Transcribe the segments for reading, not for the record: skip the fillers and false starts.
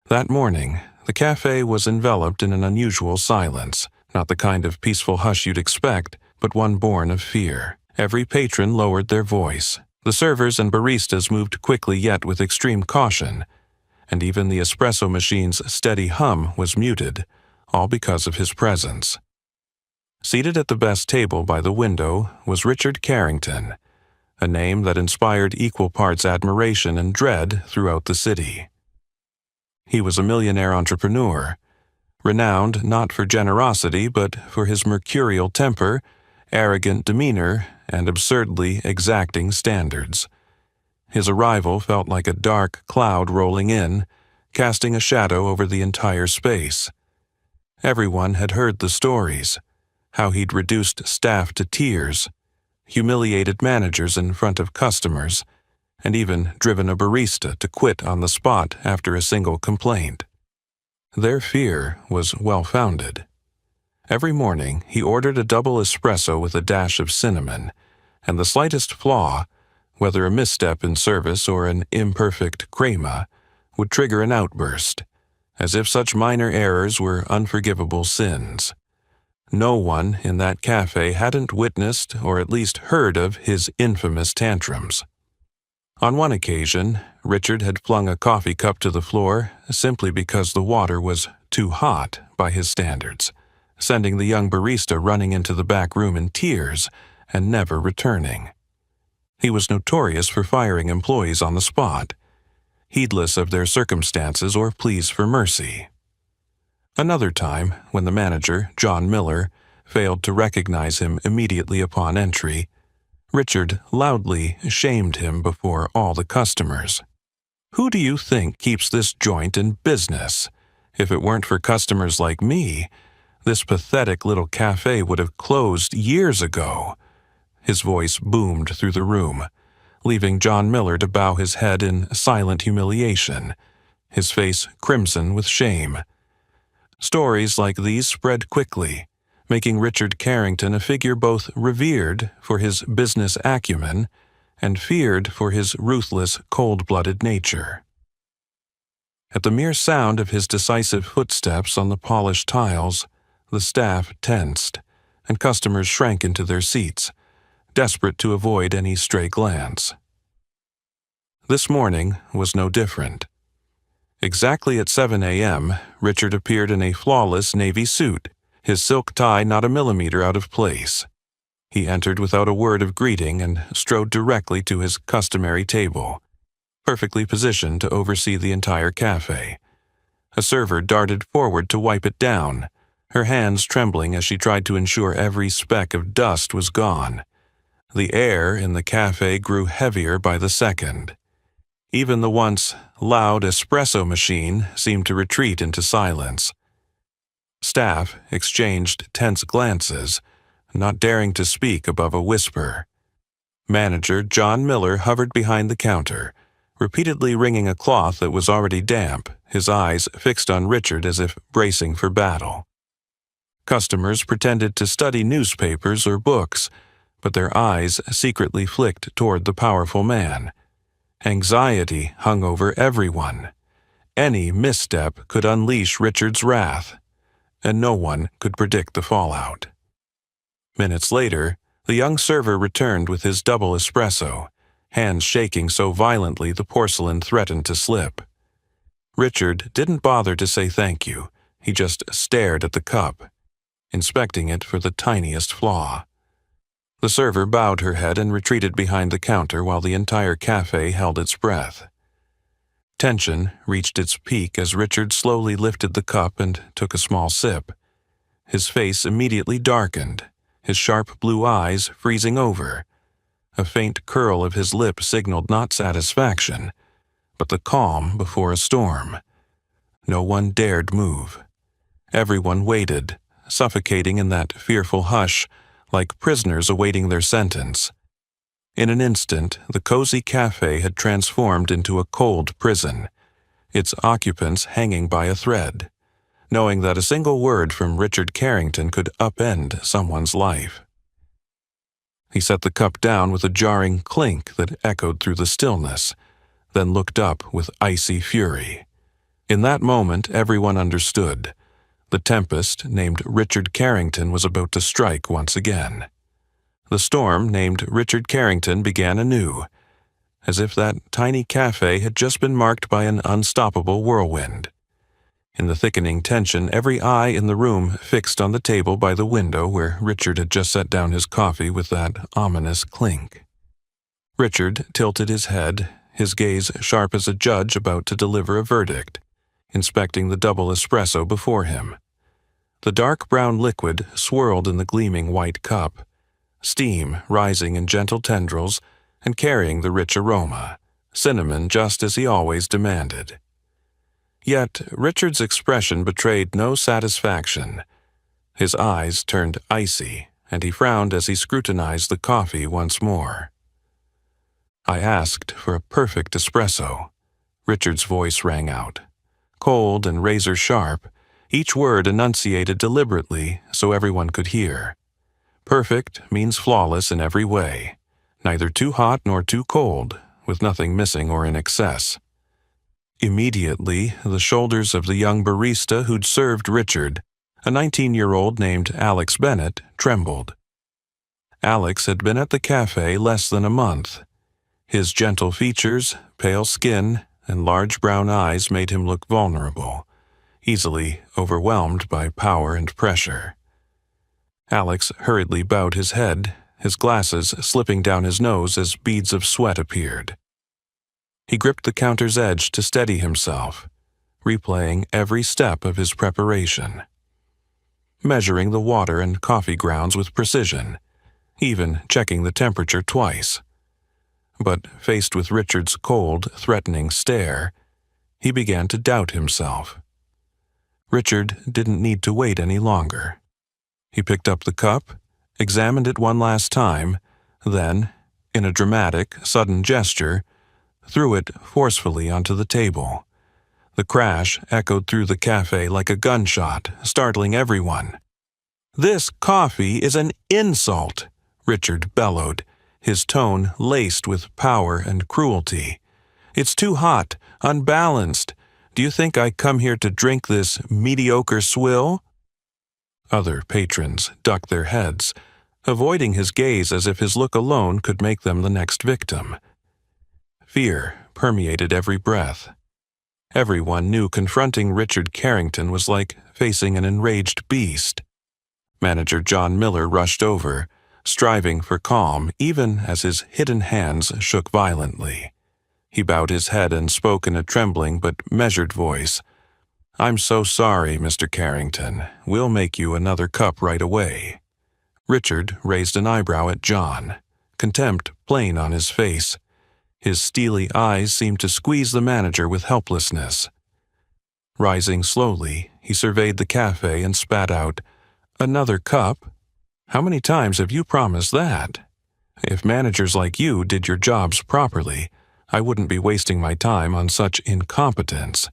That morning, the cafe was enveloped in an unusual silence, not the kind of peaceful hush you'd expect, but one born of fear. Every patron lowered their voice. The servers and baristas moved quickly yet with extreme caution, and even the espresso machine's steady hum was muted, all because of his presence. Seated at the best table by the window was Richard Carrington, a name that inspired equal parts admiration and dread throughout the city. He was a millionaire entrepreneur, renowned not for generosity but for his mercurial temper, arrogant demeanor, and absurdly exacting standards. His arrival felt like a dark cloud rolling in, casting a shadow over the entire space. Everyone had heard the stories, how he'd reduced staff to tears, humiliated managers in front of customers, and even driven a barista to quit on the spot after a single complaint. Their fear was well-founded. Every morning, he ordered a double espresso with a dash of cinnamon, and the slightest flaw, whether a misstep in service or an imperfect crema, would trigger an outburst, as if such minor errors were unforgivable sins. No one in that cafe hadn't witnessed or at least heard of his infamous tantrums. On one occasion, Richard had flung a coffee cup to the floor simply because the water was too hot by his standards, sending the young barista running into the back room in tears and never returning. He was notorious for firing employees on the spot, heedless of their circumstances or pleas for mercy. Another time, when the manager, John Miller, failed to recognize him immediately upon entry, Richard loudly shamed him before all the customers. "Who do you think keeps this joint in business? If it weren't for customers like me, this pathetic little cafe would have closed years ago." His voice boomed through the room, leaving John Miller to bow his head in silent humiliation, his face crimson with shame. Stories like these spread quickly, making Richard Carrington a figure both revered for his business acumen and feared for his ruthless, cold-blooded nature. At the mere sound of his decisive footsteps on the polished tiles, the staff tensed, and customers shrank into their seats, desperate to avoid any stray glance. This morning was no different. Exactly at 7 a.m., Richard appeared in a flawless navy suit, his silk tie not a millimeter out of place. He entered without a word of greeting and strode directly to his customary table, perfectly positioned to oversee the entire cafe. A server darted forward to wipe it down, her hands trembling as she tried to ensure every speck of dust was gone. The air in the cafe grew heavier by the second. Even the once loud espresso machine seemed to retreat into silence. Staff exchanged tense glances, not daring to speak above a whisper. Manager John Miller hovered behind the counter, repeatedly wringing a cloth that was already damp, his eyes fixed on Richard as if bracing for battle. Customers pretended to study newspapers or books, but their eyes secretly flicked toward the powerful man. Anxiety hung over everyone. Any misstep could unleash Richard's wrath, and no one could predict the fallout. Minutes later, the young server returned with his double espresso, hands shaking so violently the porcelain threatened to slip. Richard didn't bother to say thank you. He just stared at the cup, inspecting it for the tiniest flaw. The server bowed her head and retreated behind the counter while the entire cafe held its breath. Tension reached its peak as Richard slowly lifted the cup and took a small sip. His face immediately darkened, his sharp blue eyes freezing over. A faint curl of his lip signaled not satisfaction, but the calm before a storm. No one dared move. Everyone waited, suffocating in that fearful hush, like prisoners awaiting their sentence. In an instant, the cozy cafe had transformed into a cold prison, its occupants hanging by a thread, knowing that a single word from Richard Carrington could upend someone's life. He set the cup down with a jarring clink that echoed through the stillness, then looked up with icy fury. In that moment, everyone understood. The tempest, named Richard Carrington, was about to strike once again. The storm, named Richard Carrington, began anew, as if that tiny cafe had just been marked by an unstoppable whirlwind. In the thickening tension, every eye in the room fixed on the table by the window where Richard had just set down his coffee with that ominous clink. Richard tilted his head, his gaze sharp as a judge about to deliver a verdict, inspecting the double espresso before him. The dark brown liquid swirled in the gleaming white cup, steam rising in gentle tendrils and carrying the rich aroma, cinnamon just as he always demanded. Yet Richard's expression betrayed no satisfaction. His eyes turned icy, and he frowned as he scrutinized the coffee once more. "I asked for a perfect espresso," Richard's voice rang out. Cold and razor-sharp, each word enunciated deliberately so everyone could hear. Perfect means flawless in every way, neither too hot nor too cold, with nothing missing or in excess. Immediately, the shoulders of the young barista who'd served Richard, a 19-year-old named Alex Bennett, trembled. Alex had been at the cafe less than a month. His gentle features, pale skin, and large brown eyes made him look vulnerable, easily overwhelmed by power and pressure. Alex hurriedly bowed his head, his glasses slipping down his nose as beads of sweat appeared. He gripped the counter's edge to steady himself, replaying every step of his preparation, measuring the water and coffee grounds with precision, even checking the temperature twice. But faced with Richard's cold, threatening stare, he began to doubt himself. Richard didn't need to wait any longer. He picked up the cup, examined it one last time, then, in a dramatic, sudden gesture, threw it forcefully onto the table. The crash echoed through the cafe like a gunshot, startling everyone. "This coffee is an insult," Richard bellowed, his tone laced with power and cruelty. "It's too hot, unbalanced. Do you think I come here to drink this mediocre swill?" Other patrons ducked their heads, avoiding his gaze as if his look alone could make them the next victim. Fear permeated every breath. Everyone knew confronting Richard Carrington was like facing an enraged beast. Manager John Miller rushed over, striving for calm even as his hidden hands shook violently. He bowed his head and spoke in a trembling but measured voice. "I'm so sorry, Mr. Carrington. We'll make you another cup right away." Richard raised an eyebrow at John, contempt plain on his face. His steely eyes seemed to squeeze the manager with helplessness. Rising slowly, he surveyed the cafe and spat out, "Another cup? How many times have you promised that? If managers like you did your jobs properly, I wouldn't be wasting my time on such incompetence."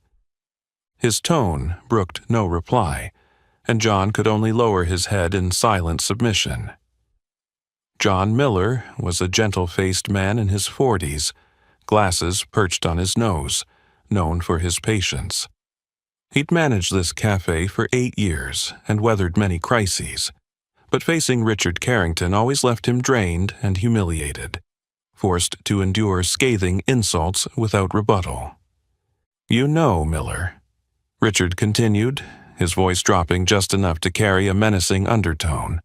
His tone brooked no reply, and John could only lower his head in silent submission. John Miller was a gentle-faced man in his 40s, glasses perched on his nose, known for his patience. He'd managed this cafe for 8 years and weathered many crises, but facing Richard Carrington always left him drained and humiliated, forced to endure scathing insults without rebuttal. "You know, Miller," Richard continued, his voice dropping just enough to carry a menacing undertone,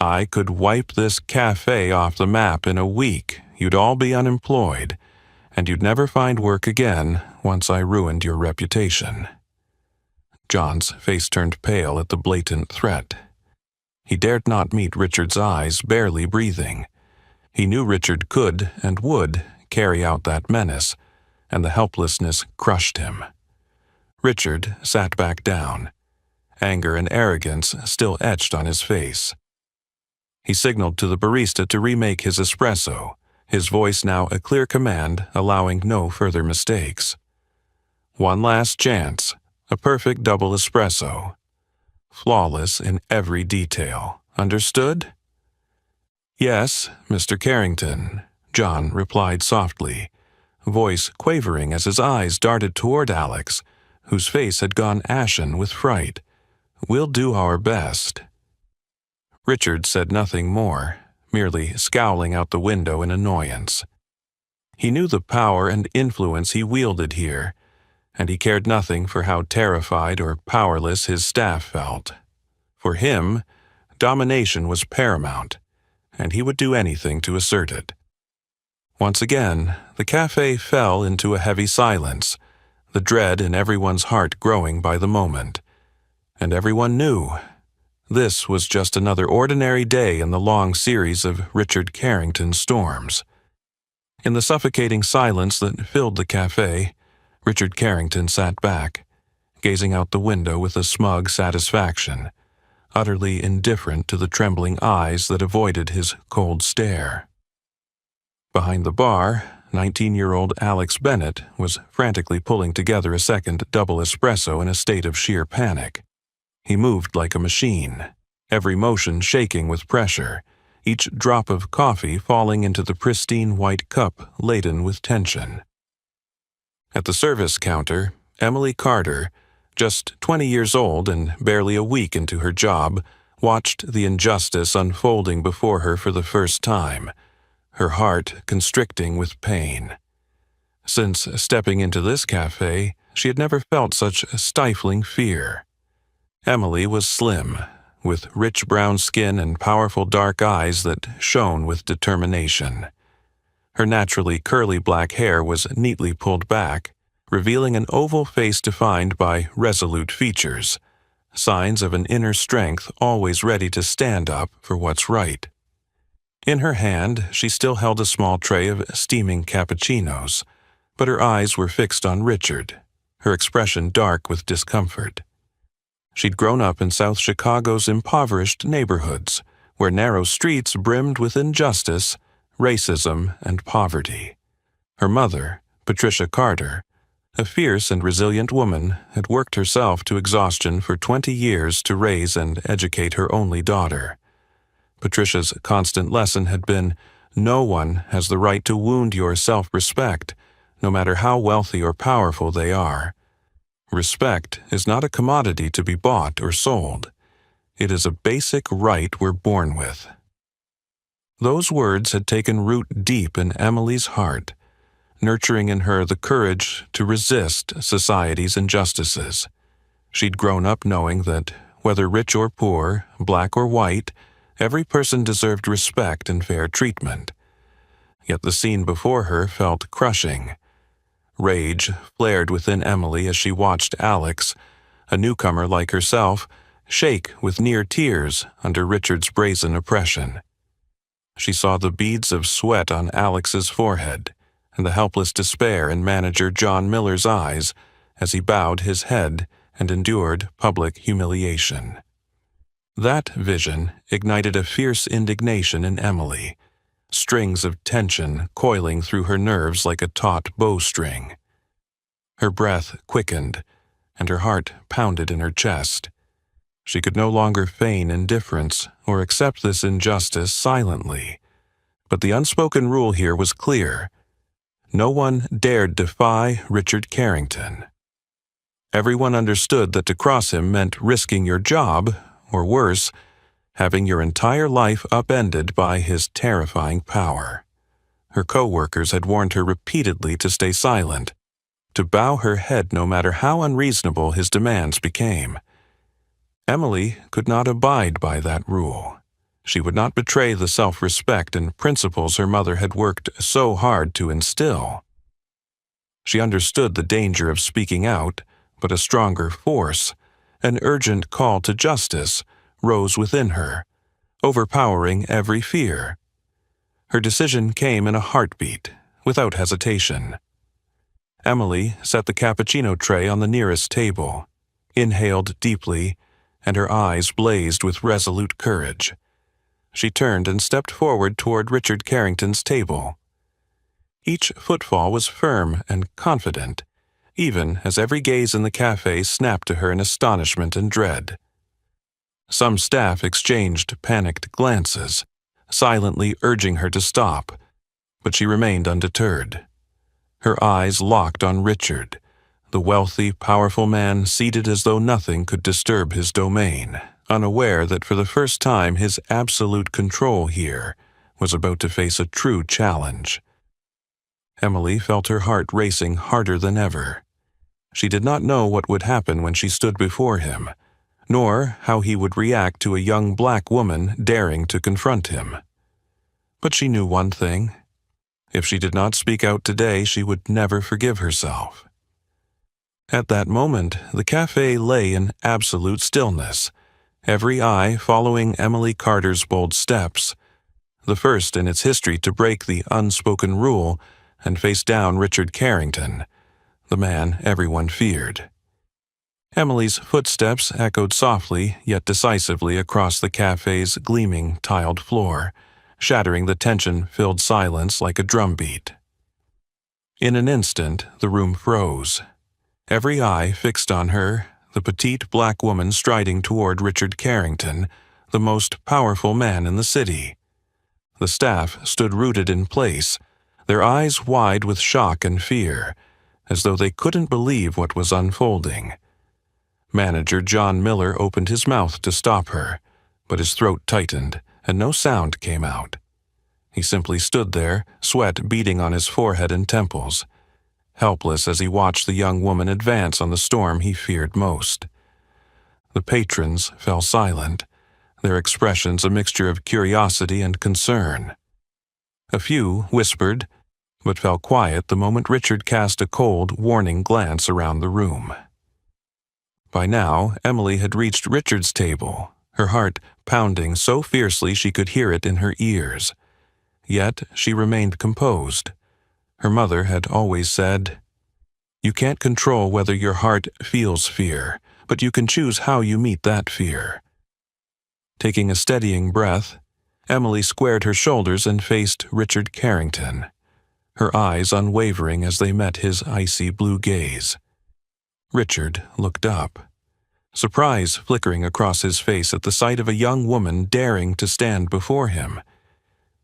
"I could wipe this cafe off the map in a week. You'd all be unemployed, and you'd never find work again once I ruined your reputation." John's face turned pale at the blatant threat. He dared not meet Richard's eyes, barely breathing. He knew Richard could and would carry out that menace, and the helplessness crushed him. Richard sat back down, anger and arrogance still etched on his face. He signaled to the barista to remake his espresso, his voice now a clear command, allowing no further mistakes. One last chance, a perfect double espresso. Flawless in every detail. Understood? "Yes, Mr. Carrington," John replied softly, voice quavering as his eyes darted toward Alex, whose face had gone ashen with fright. "We'll do our best." Richard said nothing more, merely scowling out the window in annoyance. He knew the power and influence he wielded here, and he cared nothing for how terrified or powerless his staff felt. For him, domination was paramount, and he would do anything to assert it. Once again, the cafe fell into a heavy silence, the dread in everyone's heart growing by the moment. And everyone knew this was just another ordinary day in the long series of Richard Carrington's storms. In the suffocating silence that filled the cafe, Richard Carrington sat back, gazing out the window with a smug satisfaction, utterly indifferent to the trembling eyes that avoided his cold stare. Behind the bar, 19-year-old Alex Bennett was frantically pulling together a second double espresso in a state of sheer panic. He moved like a machine, every motion shaking with pressure, each drop of coffee falling into the pristine white cup laden with tension. At the service counter, Emily Carter, just 20 years old and barely a week into her job, watched the injustice unfolding before her for the first time, her heart constricting with pain. Since stepping into this cafe, she had never felt such stifling fear. Emily was slim, with rich brown skin and powerful dark eyes that shone with determination. Her naturally curly black hair was neatly pulled back, revealing an oval face defined by resolute features, signs of an inner strength always ready to stand up for what's right. In her hand, she still held a small tray of steaming cappuccinos, but her eyes were fixed on Richard, her expression dark with discomfort. She'd grown up in South Chicago's impoverished neighborhoods, where narrow streets brimmed with injustice, racism, and poverty. Her mother, Patricia Carter, a fierce and resilient woman, had worked herself to exhaustion for 20 years to raise and educate her only daughter. Patricia's constant lesson had been, no one has the right to wound your self-respect, no matter how wealthy or powerful they are. Respect is not a commodity to be bought or sold. It is a basic right we're born with. Those words had taken root deep in Emily's heart, nurturing in her the courage to resist society's injustices. She'd grown up knowing that, whether rich or poor, black or white, every person deserved respect and fair treatment. Yet the scene before her felt crushing. Rage flared within Emily as she watched Alex, a newcomer like herself, shake with near tears under Richard's brazen oppression. She saw the beads of sweat on Alex's forehead and the helpless despair in manager John Miller's eyes as he bowed his head and endured public humiliation. That vision ignited a fierce indignation in Emily, strings of tension coiling through her nerves like a taut bowstring. Her breath quickened, and her heart pounded in her chest. She could no longer feign indifference or accept this injustice silently. But the unspoken rule here was clear. No one dared defy Richard Carrington. Everyone understood that to cross him meant risking your job, or worse, having your entire life upended by his terrifying power. Her co-workers had warned her repeatedly to stay silent, to bow her head no matter how unreasonable his demands became. Emily could not abide by that rule. She would not betray the self-respect and principles her mother had worked so hard to instill. She understood the danger of speaking out, but a stronger force, an urgent call to justice, rose within her, overpowering every fear. Her decision came in a heartbeat, without hesitation. Emily set the cappuccino tray on the nearest table, inhaled deeply, and her eyes blazed with resolute courage. She turned and stepped forward toward Richard Carrington's table. Each footfall was firm and confident, even as every gaze in the cafe snapped to her in astonishment and dread. Some staff exchanged panicked glances, silently urging her to stop, but she remained undeterred. Her eyes locked on Richard, the wealthy, powerful man seated as though nothing could disturb his domain, unaware that for the first time his absolute control here was about to face a true challenge. Emily felt her heart racing harder than ever. She did not know what would happen when she stood before him, nor how he would react to a young black woman daring to confront him. But she knew one thing. If she did not speak out today, she would never forgive herself. At that moment, the cafe lay in absolute stillness, every eye following Emily Carter's bold steps, the first in its history to break the unspoken rule and face down Richard Carrington, the man everyone feared. Emily's footsteps echoed softly yet decisively across the cafe's gleaming tiled floor, shattering the tension-filled silence like a drumbeat. In an instant, the room froze. Every eye fixed on her, the petite black woman striding toward Richard Carrington, the most powerful man in the city. The staff stood rooted in place, their eyes wide with shock and fear, as though they couldn't believe what was unfolding. Manager John Miller opened his mouth to stop her, but his throat tightened, and no sound came out. He simply stood there, sweat beading on his forehead and temples, helpless as he watched the young woman advance on the storm he feared most. The patrons fell silent, their expressions a mixture of curiosity and concern. A few whispered, but fell quiet the moment Richard cast a cold, warning glance around the room. By now, Emily had reached Richard's table, her heart pounding so fiercely she could hear it in her ears. Yet she remained composed. Her mother had always said, "You can't control whether your heart feels fear, but you can choose how you meet that fear." Taking a steadying breath, Emily squared her shoulders and faced Richard Carrington, her eyes unwavering as they met his icy blue gaze. Richard looked up, surprise flickering across his face at the sight of a young woman daring to stand before him.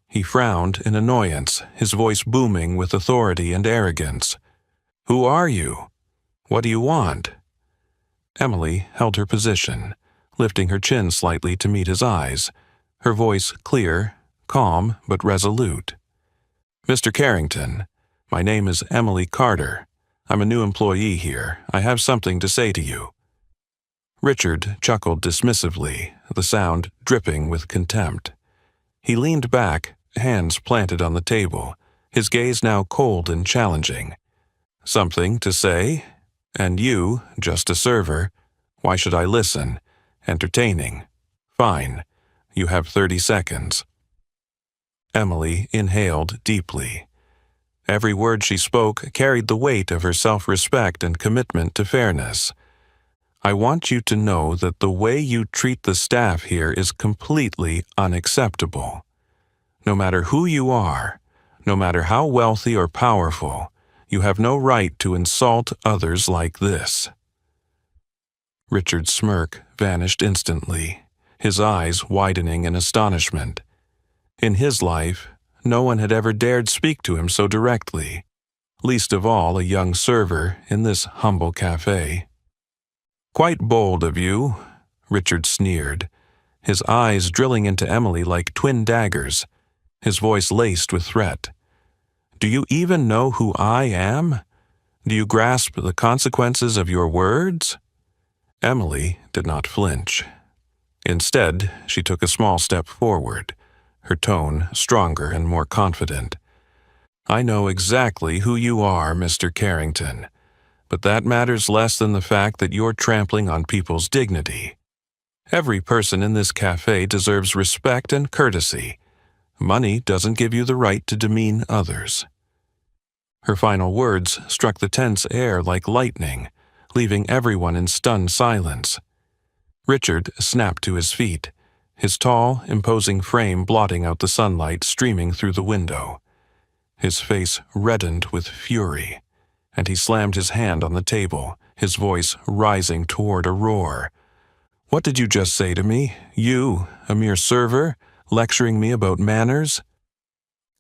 He frowned in annoyance, his voice booming with authority and arrogance. "Who are you? What do you want?" Emily held her position, lifting her chin slightly to meet his eyes, her voice clear, calm, but resolute. "Mr. Carrington, my name is Emily Carter. I'm a new employee here. I have something to say to you." Richard chuckled dismissively, the sound dripping with contempt. He leaned back, hands planted on the table, his gaze now cold and challenging. "Something to say? And you, just a server. Why should I listen? Entertaining. Fine. You have 30 seconds. Emily inhaled deeply. Every word she spoke carried the weight of her self-respect and commitment to fairness. "I want you to know that the way you treat the staff here is completely unacceptable. No matter who you are, no matter how wealthy or powerful, you have no right to insult others like this." Richard's smirk vanished instantly, his eyes widening in astonishment. In his life, no one had ever dared speak to him so directly, least of all a young server in this humble cafe. "Quite bold of you," Richard sneered, his eyes drilling into Emily like twin daggers, his voice laced with threat. "Do you even know who I am? Do you grasp the consequences of your words?" Emily did not flinch. Instead, she took a small step forward, her tone stronger and more confident. "I know exactly who you are, Mr. Carrington, but that matters less than the fact that you're trampling on people's dignity. Every person in this cafe deserves respect and courtesy. Money doesn't give you the right to demean others." Her final words struck the tense air like lightning, leaving everyone in stunned silence. Richard snapped to his feet, his tall, imposing frame blotting out the sunlight streaming through the window. His face reddened with fury, and he slammed his hand on the table, his voice rising toward a roar. "What did you just say to me? You, a mere server, lecturing me about manners?"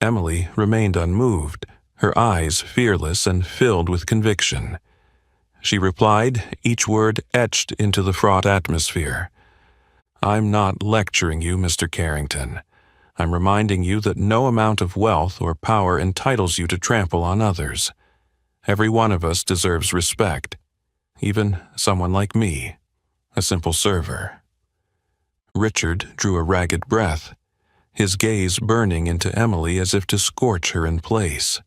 Emily remained unmoved, her eyes fearless and filled with conviction. she replied, each word etched into the fraught atmosphere. "I'm not lecturing you, Mr. Carrington. I'm reminding you that no amount of wealth or power entitles you to trample on others. Every one of us deserves respect, even someone like me, a simple server." Richard drew a ragged breath, his gaze burning into Emily as if to scorch her in place.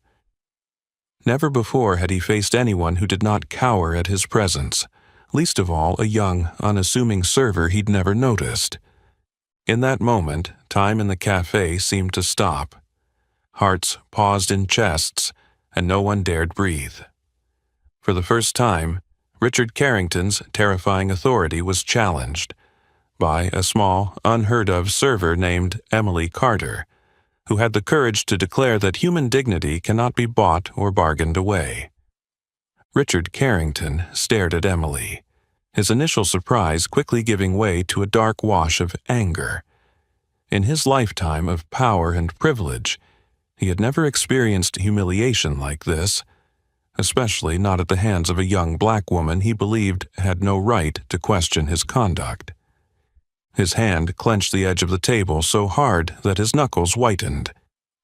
Never before had he faced anyone who did not cower at his presence, least of all a young, unassuming server he'd never noticed. In that moment, time in the café seemed to stop. Hearts paused in chests, and no one dared breathe. For the first time, Richard Carrington's terrifying authority was challenged by a small, unheard-of server named Emily Carter, who had the courage to declare that human dignity cannot be bought or bargained away. Richard Carrington stared at Emily, his initial surprise quickly giving way to a dark wash of anger. In his lifetime of power and privilege, he had never experienced humiliation like this, especially not at the hands of a young black woman he believed had no right to question his conduct. His hand clenched the edge of the table so hard that his knuckles whitened.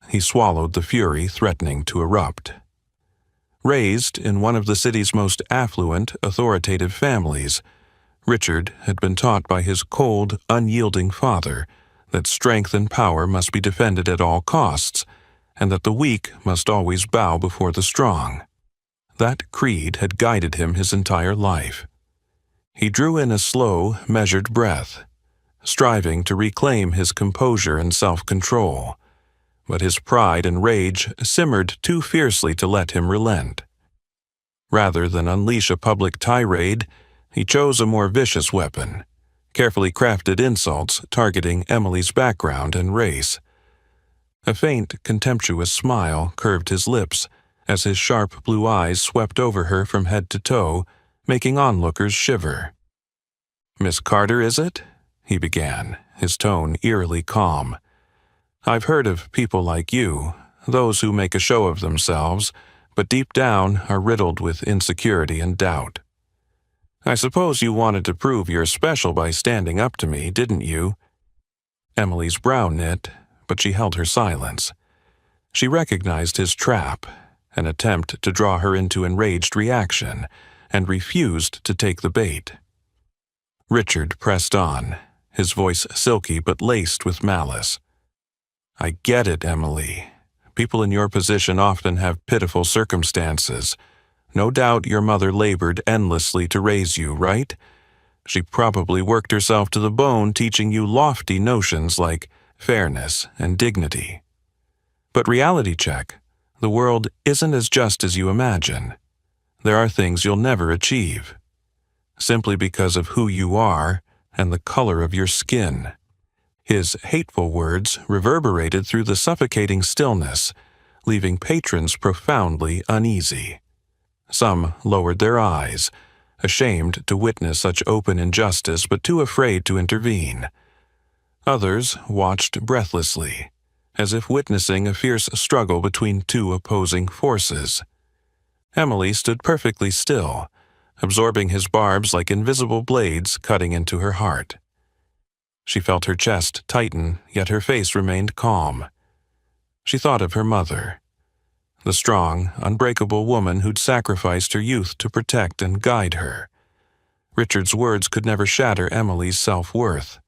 He swallowed the fury threatening to erupt. Raised in one of the city's most affluent, authoritative families, Richard had been taught by his cold, unyielding father that strength and power must be defended at all costs, and that the weak must always bow before the strong. That creed had guided him his entire life. He drew in a slow, measured breath, striving to reclaim his composure and self-control, but his pride and rage simmered too fiercely to let him relent. Rather than unleash a public tirade, he chose a more vicious weapon, carefully crafted insults targeting Emily's background and race. A faint, contemptuous smile curved his lips as his sharp blue eyes swept over her from head to toe, making onlookers shiver. "Miss Carter, is it?" he began, his tone eerily calm. "I've heard of people like you, those who make a show of themselves, but deep down are riddled with insecurity and doubt. I suppose you wanted to prove you're special by standing up to me, didn't you?" Emily's brow knit, but she held her silence. She recognized his trap, an attempt to draw her into enraged reaction, and refused to take the bait. Richard pressed on, his voice silky but laced with malice. "I get it, Emily. People in your position often have pitiful circumstances. No doubt your mother labored endlessly to raise you, right? She probably worked herself to the bone teaching you lofty notions like fairness and dignity. But reality check, the world isn't as just as you imagine. There are things you'll never achieve, simply because of who you are and the color of your skin." His hateful words reverberated through the suffocating stillness, leaving patrons profoundly uneasy. Some lowered their eyes, ashamed to witness such open injustice but too afraid to intervene. Others watched breathlessly, as if witnessing a fierce struggle between two opposing forces. Emily stood perfectly still, absorbing his barbs like invisible blades cutting into her heart. She felt her chest tighten, yet her face remained calm. She thought of her mother, the strong, unbreakable woman who'd sacrificed her youth to protect and guide her. Richard's words could never shatter Emily's self-worth.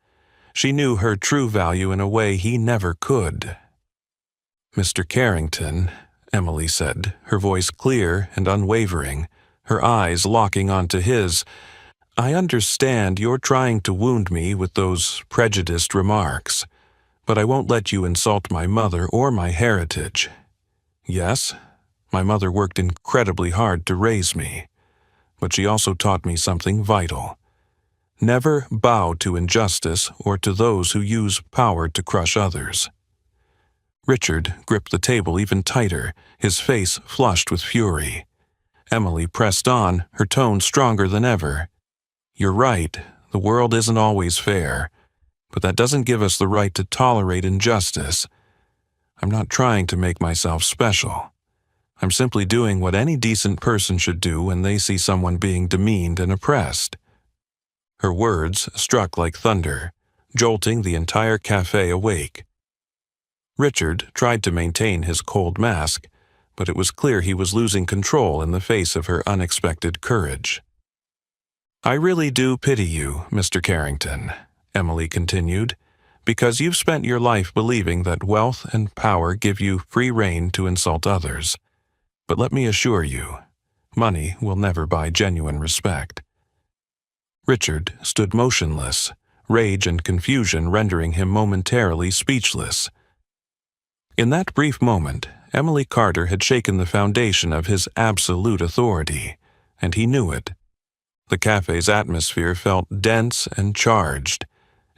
She knew her true value in a way he never could. "Mr. Carrington," Emily said, her voice clear and unwavering, her eyes locking onto his, "I understand you're trying to wound me with those prejudiced remarks, but I won't let you insult my mother or my heritage. Yes, my mother worked incredibly hard to raise me, but she also taught me something vital. Never bow to injustice or to those who use power to crush others." Richard gripped the table even tighter, his face flushed with fury. Emily pressed on, her tone stronger than ever. "You're right, the world isn't always fair, but that doesn't give us the right to tolerate injustice. I'm not trying to make myself special. I'm simply doing what any decent person should do when they see someone being demeaned and oppressed." Her words struck like thunder, jolting the entire cafe awake. Richard tried to maintain his cold mask, but it was clear he was losing control in the face of her unexpected courage. "I really do pity you, Mr. Carrington," Emily continued, "because you've spent your life believing that wealth and power give you free rein to insult others. But let me assure you, money will never buy genuine respect." Richard stood motionless, rage and confusion rendering him momentarily speechless. In that brief moment, Emily Carter had shaken the foundation of his absolute authority, and he knew it. The cafe's atmosphere felt dense and charged,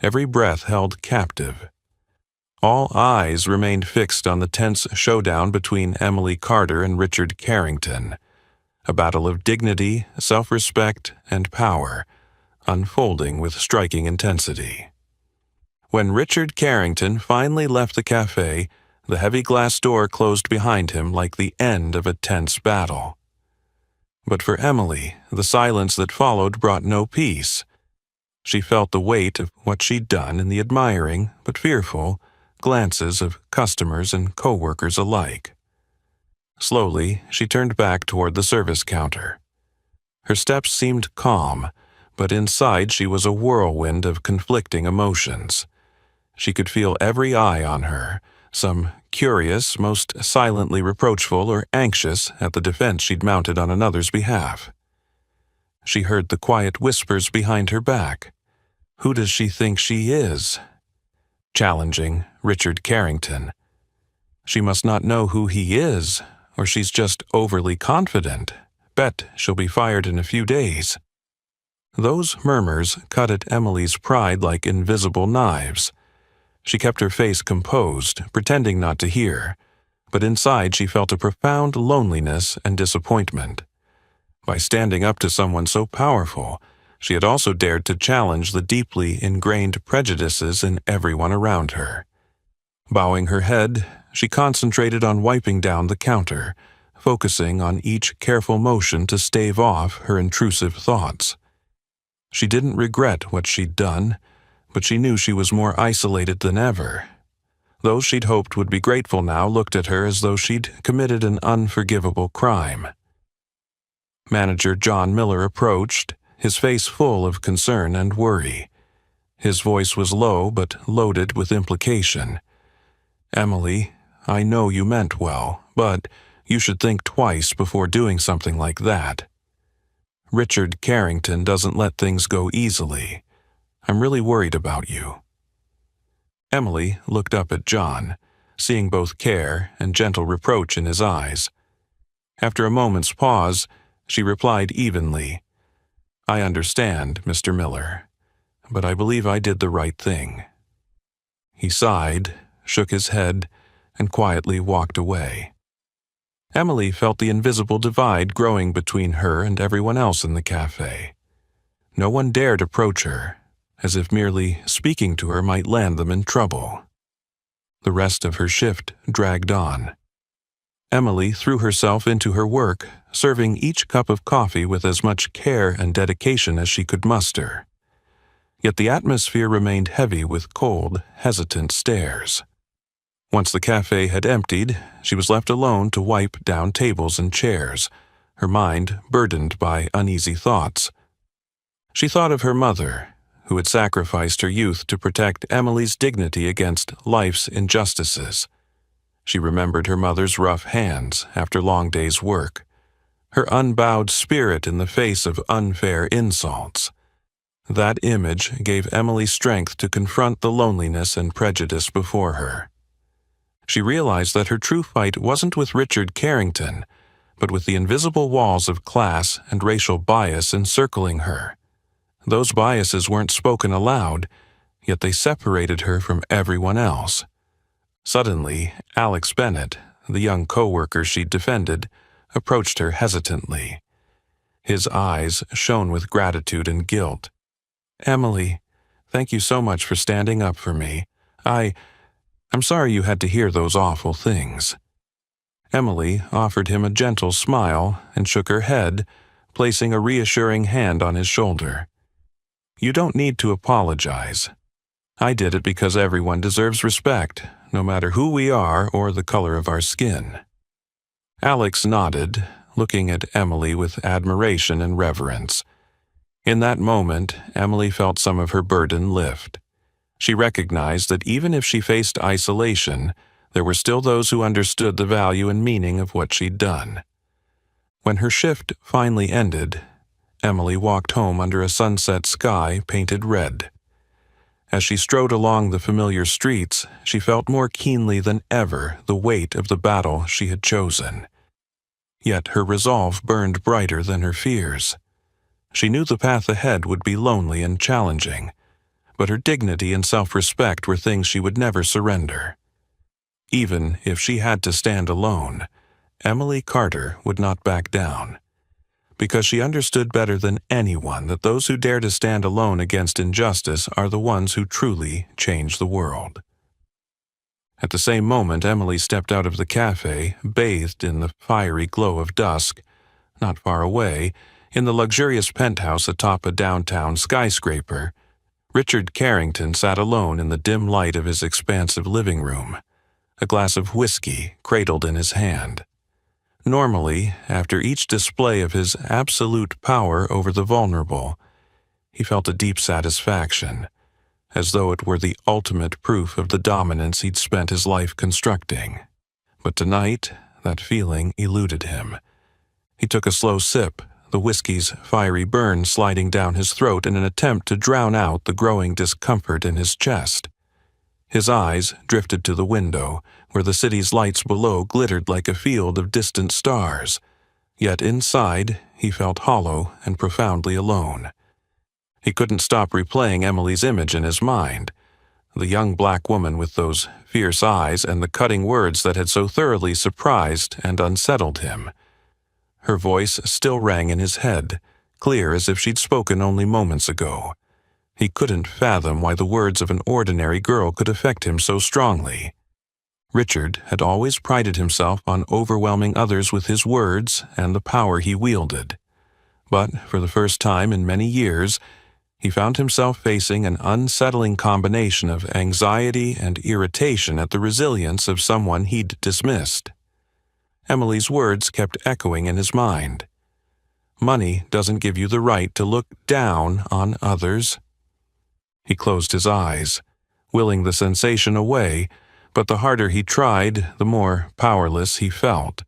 every breath held captive. All eyes remained fixed on the tense showdown between Emily Carter and Richard Carrington, a battle of dignity, self-respect, and power, unfolding with striking intensity. When Richard Carrington finally left the cafe, the heavy glass door closed behind him like the end of a tense battle. But for Emily, the silence that followed brought no peace. She felt the weight of what she'd done in the admiring, but fearful, glances of customers and co-workers alike. Slowly, she turned back toward the service counter. Her steps seemed calm, but inside she was a whirlwind of conflicting emotions. She could feel every eye on her, some curious, most silently reproachful or anxious at the defense she'd mounted on another's behalf. She heard the quiet whispers behind her back. Who does she think she is? Challenging Richard Carrington. She must not know who he is, or she's just overly confident. Bet she'll be fired in a few days. Those murmurs cut at Emily's pride like invisible knives. She kept her face composed, pretending not to hear, but inside she felt a profound loneliness and disappointment. By standing up to someone so powerful, she had also dared to challenge the deeply ingrained prejudices in everyone around her. Bowing her head, she concentrated on wiping down the counter, focusing on each careful motion to stave off her intrusive thoughts. She didn't regret what she'd done, but she knew she was more isolated than ever. Those she'd hoped would be grateful now looked at her as though she'd committed an unforgivable crime. Manager John Miller approached, his face full of concern and worry. His voice was low but loaded with implication. "Emily, I know you meant well, but you should think twice before doing something like that. Richard Carrington doesn't let things go easily. I'm really worried about you." Emily looked up at John, seeing both care and gentle reproach in his eyes. After a moment's pause, she replied evenly, "I understand, Mr. Miller, but I believe I did the right thing." He sighed, shook his head, and quietly walked away. Emily felt the invisible divide growing between her and everyone else in the cafe. No one dared approach her, as if merely speaking to her might land them in trouble. The rest of her shift dragged on. Emily threw herself into her work, serving each cup of coffee with as much care and dedication as she could muster. Yet the atmosphere remained heavy with cold, hesitant stares. Once the cafe had emptied, she was left alone to wipe down tables and chairs, her mind burdened by uneasy thoughts. She thought of her mother, who had sacrificed her youth to protect Emily's dignity against life's injustices. She remembered her mother's rough hands after long days' work, her unbowed spirit in the face of unfair insults. That image gave Emily strength to confront the loneliness and prejudice before her. She realized that her true fight wasn't with Richard Carrington, but with the invisible walls of class and racial bias encircling her. Those biases weren't spoken aloud, yet they separated her from everyone else. Suddenly, Alex Bennett, the young co-worker she'd defended, approached her hesitantly. His eyes shone with gratitude and guilt. "Emily, thank you so much for standing up for me. I'm sorry you had to hear those awful things." Emily offered him a gentle smile and shook her head, placing a reassuring hand on his shoulder. "You don't need to apologize. I did it because everyone deserves respect, no matter who we are or the color of our skin." Alex nodded, looking at Emily with admiration and reverence. In that moment, Emily felt some of her burden lift. She recognized that even if she faced isolation, there were still those who understood the value and meaning of what she'd done. When her shift finally ended, Emily walked home under a sunset sky painted red. As she strode along the familiar streets, she felt more keenly than ever the weight of the battle she had chosen. Yet her resolve burned brighter than her fears. She knew the path ahead would be lonely and challenging, but her dignity and self-respect were things she would never surrender. Even if she had to stand alone, Emily Carter would not back down, because she understood better than anyone that those who dare to stand alone against injustice are the ones who truly change the world. At the same moment, Emily stepped out of the cafe, bathed in the fiery glow of dusk. Not far away, in the luxurious penthouse atop a downtown skyscraper, Richard Carrington sat alone in the dim light of his expansive living room, a glass of whiskey cradled in his hand. Normally, after each display of his absolute power over the vulnerable, he felt a deep satisfaction, as though it were the ultimate proof of the dominance he'd spent his life constructing. But tonight, that feeling eluded him. He took a slow sip, the whiskey's fiery burn sliding down his throat in an attempt to drown out the growing discomfort in his chest. His eyes drifted to the window, where the city's lights below glittered like a field of distant stars. Yet inside, he felt hollow and profoundly alone. He couldn't stop replaying Emily's image in his mind, the young black woman with those fierce eyes and the cutting words that had so thoroughly surprised and unsettled him. Her voice still rang in his head, clear as if she'd spoken only moments ago. He couldn't fathom why the words of an ordinary girl could affect him so strongly. Richard had always prided himself on overwhelming others with his words and the power he wielded. But for the first time in many years, he found himself facing an unsettling combination of anxiety and irritation at the resilience of someone he'd dismissed. Emily's words kept echoing in his mind. "Money doesn't give you the right to look down on others." He closed his eyes, willing the sensation away, but the harder he tried, the more powerless he felt.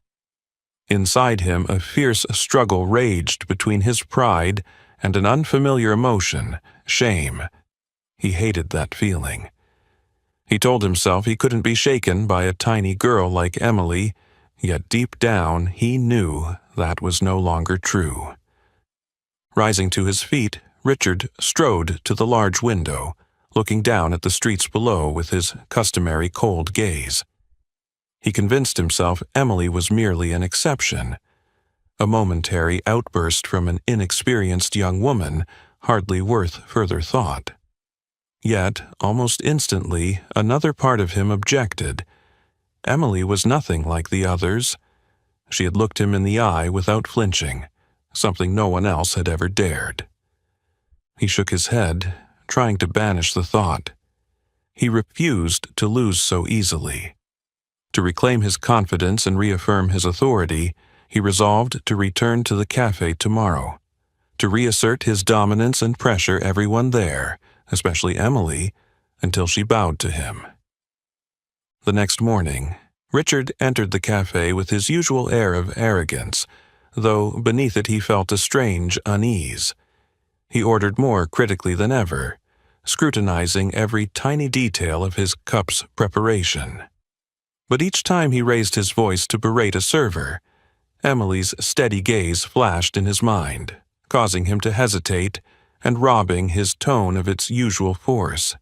Inside him, a fierce struggle raged between his pride and an unfamiliar emotion, shame. He hated that feeling. He told himself he couldn't be shaken by a tiny girl like Emily, yet deep down he knew that was no longer true. Rising to his feet, Richard strode to the large window, looking down at the streets below with his customary cold gaze. He convinced himself Emily was merely an exception, a momentary outburst from an inexperienced young woman, hardly worth further thought. Yet, almost instantly, another part of him objected. Emily was nothing like the others. She had looked him in the eye without flinching, something no one else had ever dared. He shook his head, trying to banish the thought. He refused to lose so easily. To reclaim his confidence and reaffirm his authority, he resolved to return to the cafe tomorrow, to reassert his dominance and pressure everyone there, especially Emily, until she bowed to him. The next morning, Richard entered the cafe with his usual air of arrogance, though beneath it he felt a strange unease. He ordered more critically than ever, scrutinizing every tiny detail of his cup's preparation. But each time he raised his voice to berate a server, Emily's steady gaze flashed in his mind, causing him to hesitate and robbing his tone of its usual force.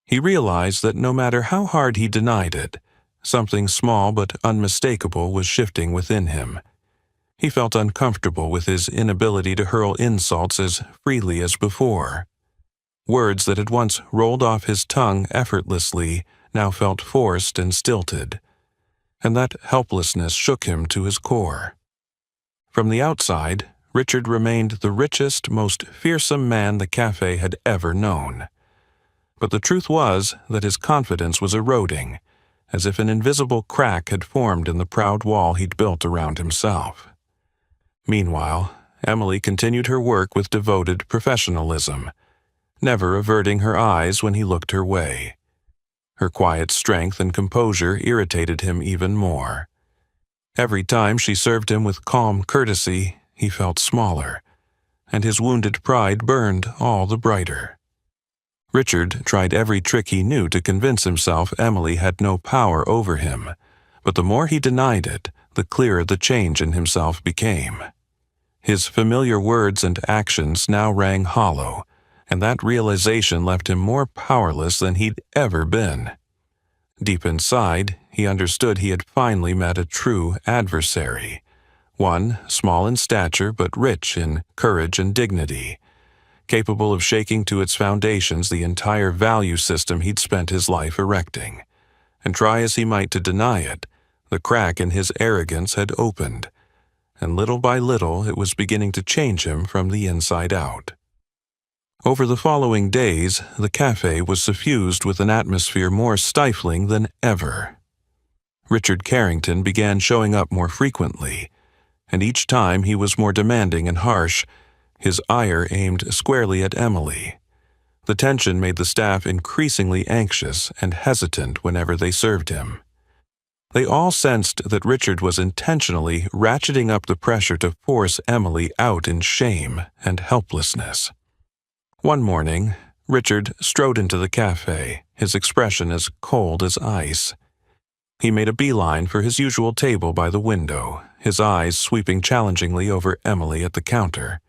He realized that no matter how hard he denied it, something small but unmistakable was shifting within him. He felt uncomfortable with his inability to hurl insults as freely as before. Words that had once rolled off his tongue effortlessly now felt forced and stilted. and that helplessness shook him to his core. From the outside, Richard remained the richest, most fearsome man the café had ever known. But the truth was that his confidence was eroding, as if an invisible crack had formed in the proud wall he'd built around himself. Meanwhile, Emily continued her work with devoted professionalism, never averting her eyes when he looked her way. Her quiet strength and composure irritated him even more. Every time she served him with calm courtesy, he felt smaller, and his wounded pride burned all the brighter. Richard tried every trick he knew to convince himself Emily had no power over him, but the more he denied it, the clearer the change in himself became. His familiar words and actions now rang hollow, and that realization left him more powerless than he'd ever been. Deep inside, he understood he had finally met a true adversary, one small in stature but rich in courage and dignity, capable of shaking to its foundations the entire value system he'd spent his life erecting. And try as he might to deny it, the crack in his arrogance had opened, and little by little it was beginning to change him from the inside out. Over the following days, the café was suffused with an atmosphere more stifling than ever. Richard Carrington began showing up more frequently, and each time he was more demanding and harsh, his ire aimed squarely at Emily. The tension made the staff increasingly anxious and hesitant whenever they served him. They all sensed that Richard was intentionally ratcheting up the pressure to force Emily out in shame and helplessness. One morning, Richard strode into the café, his expression as cold as ice. He made a beeline for his usual table by the window, his eyes sweeping challengingly over Emily at the counter.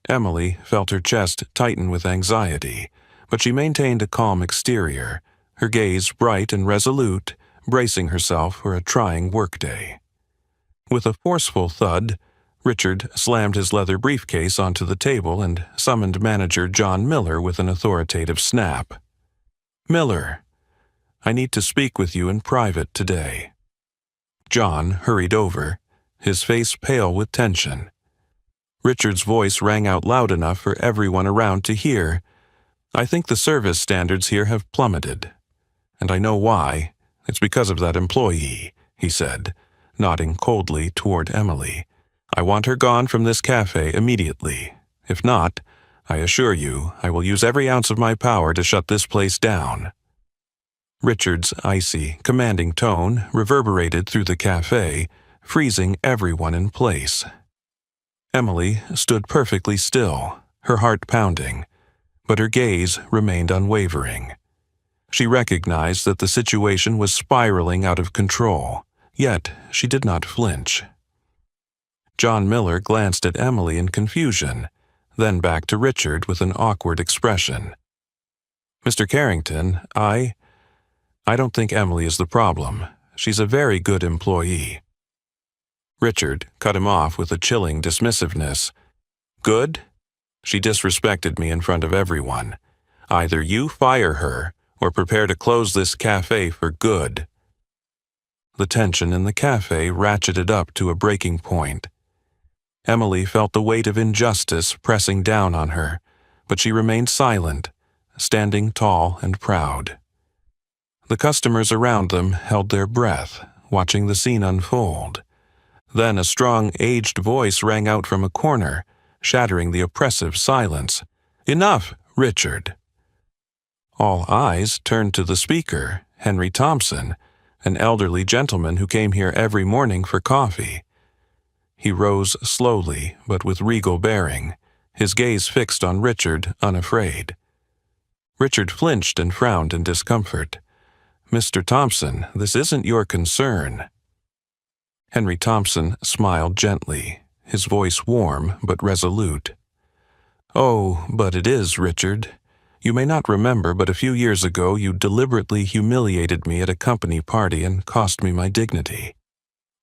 Emily felt her chest tighten with anxiety, but she maintained a calm exterior, her gaze bright and resolute, bracing herself for a trying workday. With a forceful thud, Richard slammed his leather briefcase onto the table and summoned manager John Miller with an authoritative snap. "Miller, I need to speak with you in private today." John hurried over, his face pale with tension. Richard's voice rang out loud enough for everyone around to hear. "I think the service standards here have plummeted. And I know why. It's because of that employee," he said, nodding coldly toward Emily. "I want her gone from this café immediately. If not, I assure you, I will use every ounce of my power to shut this place down." Richard's icy, commanding tone reverberated through the café, freezing everyone in place. Emily stood perfectly still, her heart pounding, but her gaze remained unwavering. She recognized that the situation was spiraling out of control, yet she did not flinch. John Miller glanced at Emily in confusion, then back to Richard with an awkward expression. "Mr. Carrington, I don't think Emily is the problem. She's a very good employee." Richard cut him off with a chilling dismissiveness. "Good? She disrespected me in front of everyone. Either you fire her, or prepare to close this café for good." The tension in the café ratcheted up to a breaking point. Emily felt the weight of injustice pressing down on her, but she remained silent, standing tall and proud. The customers around them held their breath, watching the scene unfold. Then a strong, aged voice rang out from a corner, shattering the oppressive silence. "Enough, Richard." All eyes turned to the speaker, Henry Thompson, an elderly gentleman who came here every morning for coffee. He rose slowly, but with regal bearing, his gaze fixed on Richard, unafraid. Richard flinched and frowned in discomfort. "Mr. Thompson, this isn't your concern." Henry Thompson smiled gently, his voice warm but resolute. "Oh, but it is, Richard. You may not remember, but a few years ago you deliberately humiliated me at a company party and cost me my dignity.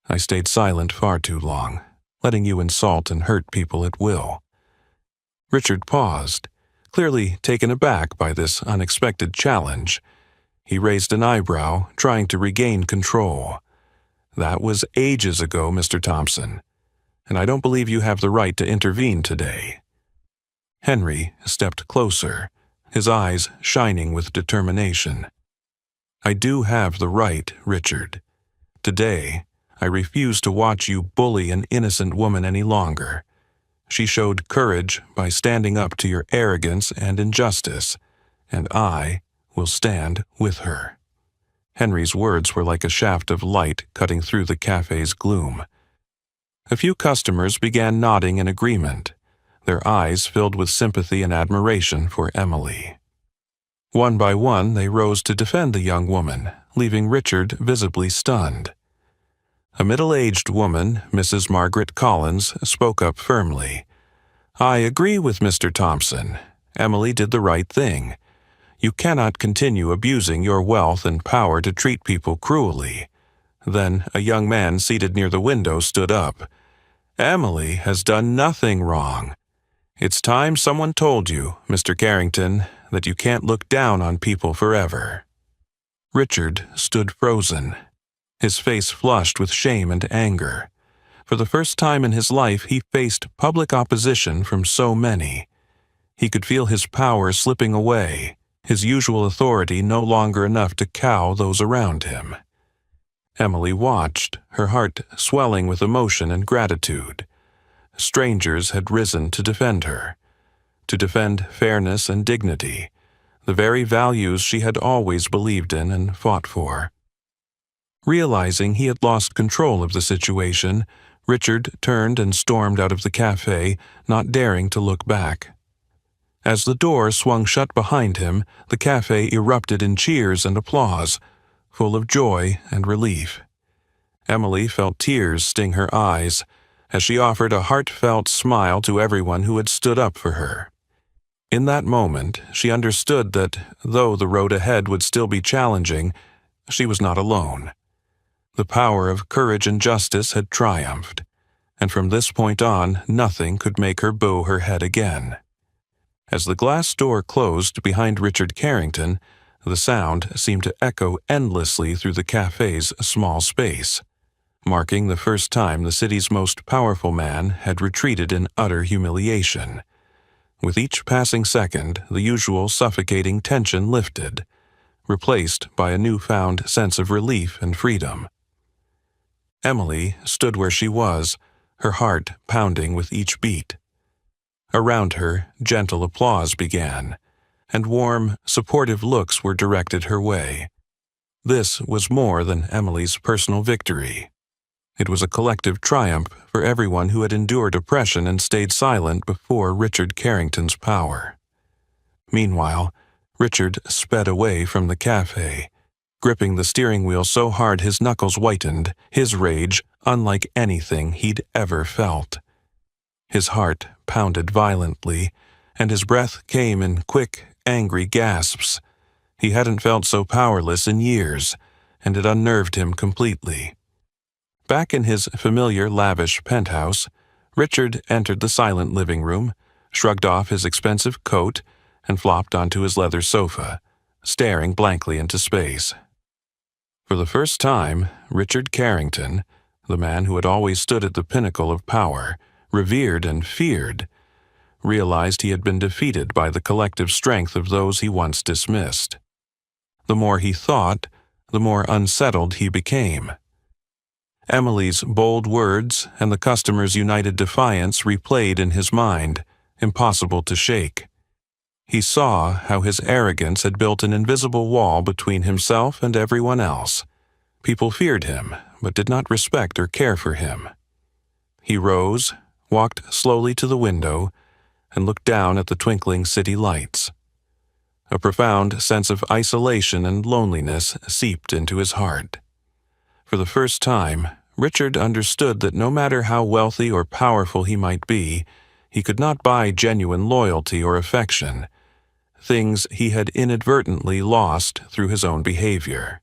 I stayed silent far too long, letting you insult and hurt people at will." Richard paused, clearly taken aback by this unexpected challenge. He raised an eyebrow, trying to regain control. That was ages ago, Mr. Thompson, and I don't believe you have the right to intervene today." Henry stepped closer, his eyes shining with determination. "I do have the right, Richard. Today, I refuse to watch you bully an innocent woman any longer. She showed courage by standing up to your arrogance and injustice, and I will stand with her." Henry's words were like a shaft of light cutting through the cafe's gloom. A few customers began nodding in agreement, their eyes filled with sympathy and admiration for Emily. One by one, they rose to defend the young woman, leaving Richard visibly stunned. A middle-aged woman, Mrs. Margaret Collins, spoke up firmly. "I agree with Mr. Thompson. Emily did the right thing. You cannot continue abusing your wealth and power to treat people cruelly." Then a young man seated near the window stood up. "Emily has done nothing wrong. It's time someone told you, Mr. Carrington, that you can't look down on people forever." Richard stood frozen, his face flushed with shame and anger. For the first time in his life, he faced public opposition from so many. He could feel his power slipping away, his usual authority no longer enough to cow those around him. Emily watched, her heart swelling with emotion and gratitude. Strangers had risen to defend her, to defend fairness and dignity, the very values she had always believed in and fought for. Realizing he had lost control of the situation, Richard turned and stormed out of the cafe, not daring to look back. As the door swung shut behind him, the cafe erupted in cheers and applause, full of joy and relief. Emily felt tears sting her eyes as she offered a heartfelt smile to everyone who had stood up for her. In that moment, she understood that, though the road ahead would still be challenging, she was not alone. The power of courage and justice had triumphed, and from this point on, nothing could make her bow her head again. As the glass door closed behind Richard Carrington, the sound seemed to echo endlessly through the cafe's small space, marking the first time the city's most powerful man had retreated in utter humiliation. With each passing second, the usual suffocating tension lifted, replaced by a newfound sense of relief and freedom. Emily stood where she was, her heart pounding with each beat. Around her, gentle applause began, and warm, supportive looks were directed her way. This was more than Emily's personal victory. It was a collective triumph for everyone who had endured oppression and stayed silent before Richard Carrington's power. Meanwhile, Richard sped away from the cafe, gripping the steering wheel so hard his knuckles whitened, his rage unlike anything he'd ever felt. His heart pounded violently, and his breath came in quick, angry gasps. He hadn't felt so powerless in years, and it unnerved him completely. Back in his familiar, lavish penthouse, Richard entered the silent living room, shrugged off his expensive coat, and flopped onto his leather sofa, staring blankly into space. For the first time, Richard Carrington, the man who had always stood at the pinnacle of power, revered and feared, realized he had been defeated by the collective strength of those he once dismissed. The more he thought, the more unsettled he became. Emily's bold words and the customers' united defiance replayed in his mind, impossible to shake. He saw how his arrogance had built an invisible wall between himself and everyone else. People feared him, but did not respect or care for him. He rose, walked slowly to the window, and looked down at the twinkling city lights. A profound sense of isolation and loneliness seeped into his heart. For the first time, Richard understood that no matter how wealthy or powerful he might be, he could not buy genuine loyalty or affection, things he had inadvertently lost through his own behavior.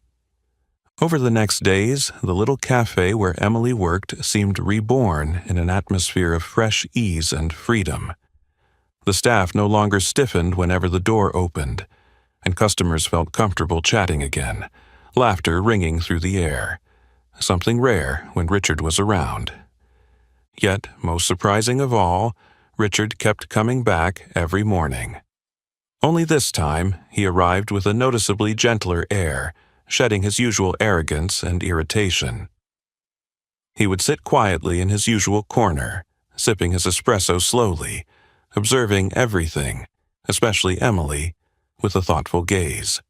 Over the next days, the little cafe where Emily worked seemed reborn in an atmosphere of fresh ease and freedom. The staff no longer stiffened whenever the door opened, and customers felt comfortable chatting again, laughter ringing through the air. something rare when Richard was around. Yet, most surprising of all, Richard kept coming back every morning. Only this time, he arrived with a noticeably gentler air, shedding his usual arrogance and irritation. He would sit quietly in his usual corner, sipping his espresso slowly, observing everything, especially Emily, with a thoughtful gaze.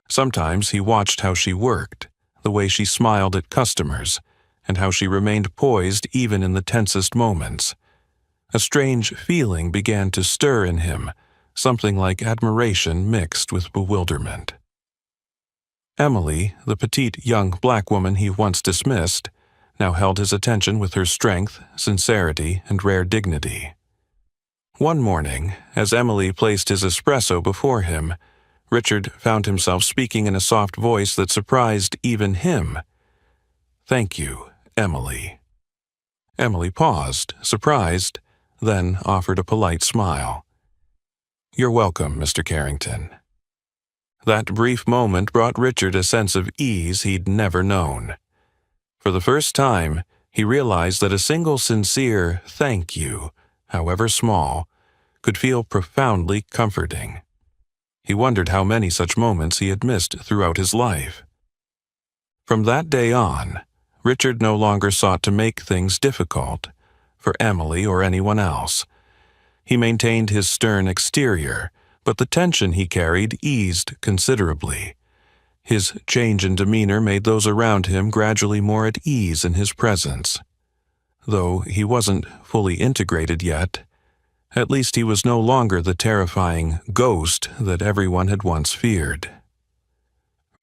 Sometimes he watched how she worked, the way she smiled at customers, and how she remained poised even in the tensest moments. A strange feeling began to stir in him, something like admiration mixed with bewilderment. Emily, the petite young black woman he once dismissed, now held his attention with her strength, sincerity, and rare dignity. One morning, as Emily placed his espresso before him, Richard found himself speaking in a soft voice that surprised even him. "Thank you, Emily." Emily paused, surprised, then offered a polite smile. "You're welcome, Mr. Carrington." That brief moment brought Richard a sense of ease he'd never known. For the first time, he realized that a single sincere "thank you," however small, could feel profoundly comforting. He wondered how many such moments he had missed throughout his life. From that day on, Richard no longer sought to make things difficult, for Emily or anyone else. He maintained his stern exterior, but the tension he carried eased considerably. His change in demeanor made those around him gradually more at ease in his presence. Though he wasn't fully integrated yet, at least he was no longer the terrifying ghost that everyone had once feared.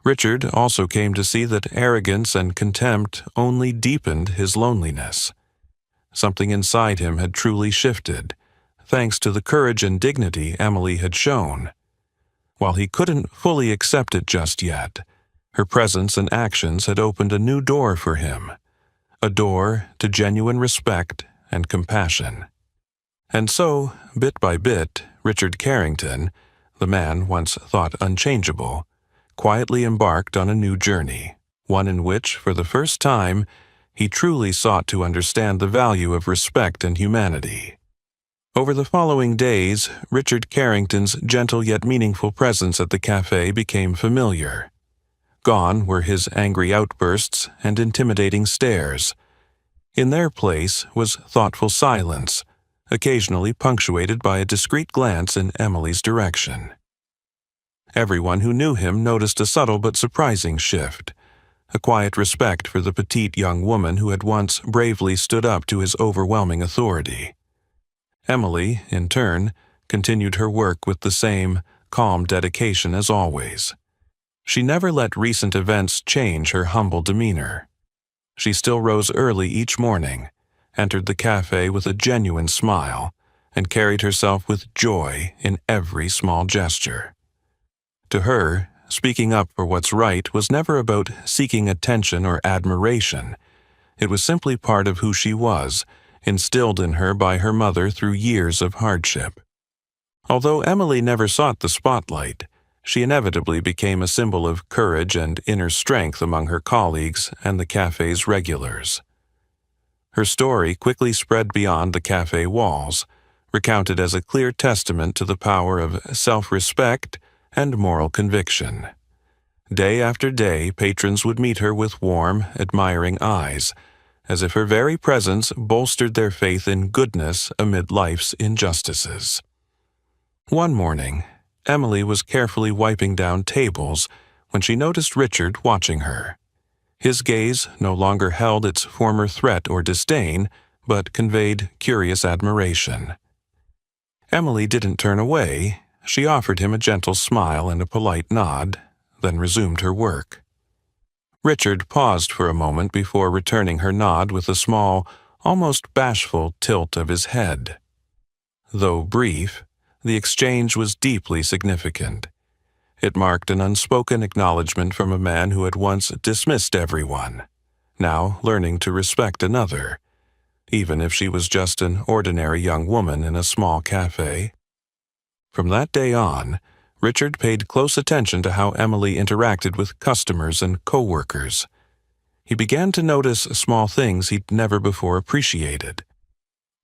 Richard also came to see that arrogance and contempt only deepened his loneliness. Something inside him had truly shifted, thanks to the courage and dignity Emily had shown. While he couldn't fully accept it just yet, her presence and actions had opened a new door for him, a door to genuine respect and compassion. And so, bit by bit, Richard Carrington, the man once thought unchangeable, quietly embarked on a new journey, one in which, for the first time, he truly sought to understand the value of respect and humanity. Over the following days, Richard Carrington's gentle yet meaningful presence at the cafe became familiar. Gone were his angry outbursts and intimidating stares. In their place was thoughtful silence, occasionally punctuated by a discreet glance in Emily's direction. Everyone who knew him noticed a subtle but surprising shift, a quiet respect for the petite young woman who had once bravely stood up to his overwhelming authority. Emily, in turn, continued her work with the same calm dedication as always. She never let recent events change her humble demeanor. She still rose early each morning, entered the cafe with a genuine smile, and carried herself with joy in every small gesture. To her, speaking up for what's right was never about seeking attention or admiration. It was simply part of who she was, instilled in her by her mother through years of hardship. Although Emily never sought the spotlight, she inevitably became a symbol of courage and inner strength among her colleagues and the cafe's regulars. Her story quickly spread beyond the cafe walls, recounted as a clear testament to the power of self-respect and moral conviction. Day after day, patrons would meet her with warm, admiring eyes, as if her very presence bolstered their faith in goodness amid life's injustices. One morning, Emily was carefully wiping down tables when she noticed Richard watching her. His gaze no longer held its former threat or disdain, but conveyed curious admiration. Emily didn't turn away. She offered him a gentle smile and a polite nod, then resumed her work. Richard paused for a moment before returning her nod with a small, almost bashful tilt of his head. Though brief, the exchange was deeply significant. It marked an unspoken acknowledgement from a man who had once dismissed everyone, now learning to respect another, even if she was just an ordinary young woman in a small cafe. From that day on, Richard paid close attention to how Emily interacted with customers and co-workers. He began to notice small things he'd never before appreciated.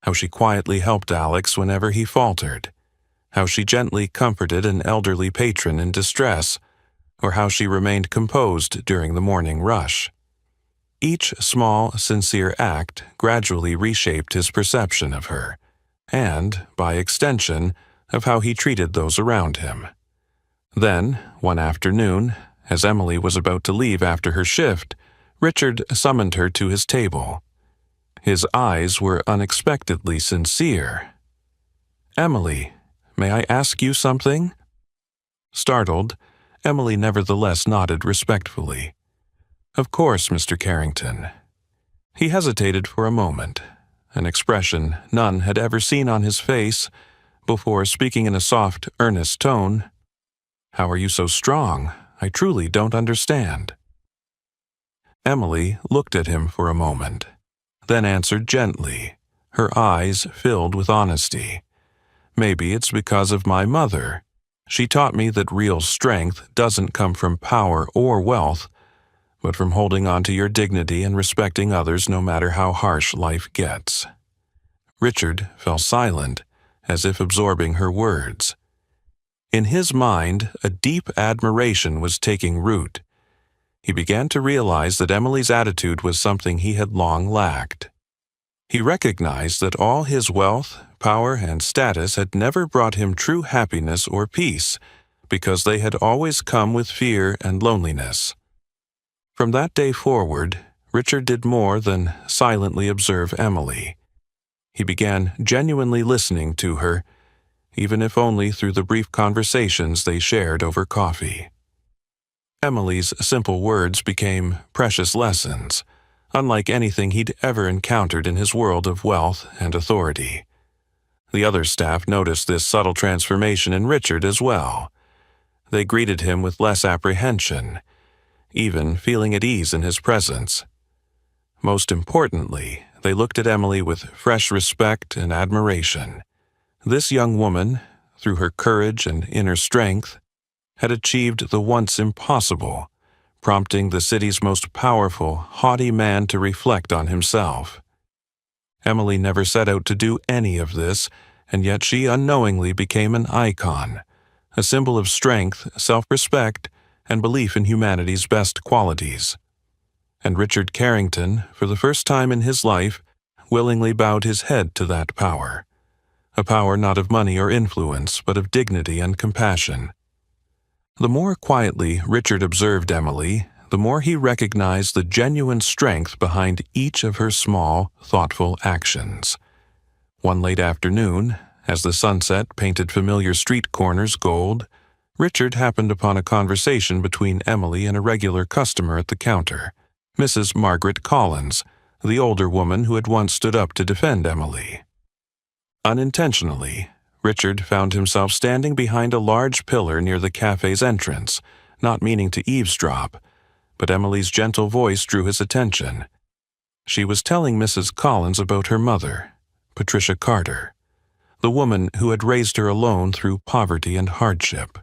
How she quietly helped Alex whenever he faltered, how she gently comforted an elderly patron in distress, or how she remained composed during the morning rush. Each small, sincere act gradually reshaped his perception of her, and, by extension, of how he treated those around him. Then, one afternoon, as Emily was about to leave after her shift, Richard summoned her to his table. His eyes were unexpectedly sincere. "Emily, may I ask you something?" Startled, Emily nevertheless nodded respectfully. "Of course, Mr. Carrington." He hesitated for a moment, an expression none had ever seen on his face, before speaking in a soft, earnest tone. "How are you so strong? I truly don't understand." Emily looked at him for a moment, then answered gently, her eyes filled with honesty. "Maybe it's because of my mother. She taught me that real strength doesn't come from power or wealth, but from holding on to your dignity and respecting others no matter how harsh life gets." Richard fell silent, as if absorbing her words. In his mind, a deep admiration was taking root. He began to realize that Emily's attitude was something he had long lacked. He recognized that all his wealth, power, and status had never brought him true happiness or peace, because they had always come with fear and loneliness. From that day forward, Richard did more than silently observe Emily. He began genuinely listening to her, even if only through the brief conversations they shared over coffee. Emily's simple words became precious lessons, unlike anything he'd ever encountered in his world of wealth and authority. The other staff noticed this subtle transformation in Richard as well. They greeted him with less apprehension, even feeling at ease in his presence. Most importantly, they looked at Emily with fresh respect and admiration. This young woman, through her courage and inner strength, had achieved the once impossible, prompting the city's most powerful, haughty man to reflect on himself. Emily never set out to do any of this, and yet she unknowingly became an icon, a symbol of strength, self-respect, and belief in humanity's best qualities. And Richard Carrington, for the first time in his life, willingly bowed his head to that power. A power not of money or influence, but of dignity and compassion. The more quietly Richard observed Emily, the more he recognized the genuine strength behind each of her small, thoughtful actions. One late afternoon, as the sunset painted familiar street corners gold, Richard happened upon a conversation between Emily and a regular customer at the counter, Mrs. Margaret Collins, the older woman who had once stood up to defend Emily. Unintentionally, Richard found himself standing behind a large pillar near the cafe's entrance, not meaning to eavesdrop, but Emily's gentle voice drew his attention. She was telling Mrs. Collins about her mother, Patricia Carter, the woman who had raised her alone through poverty and hardship.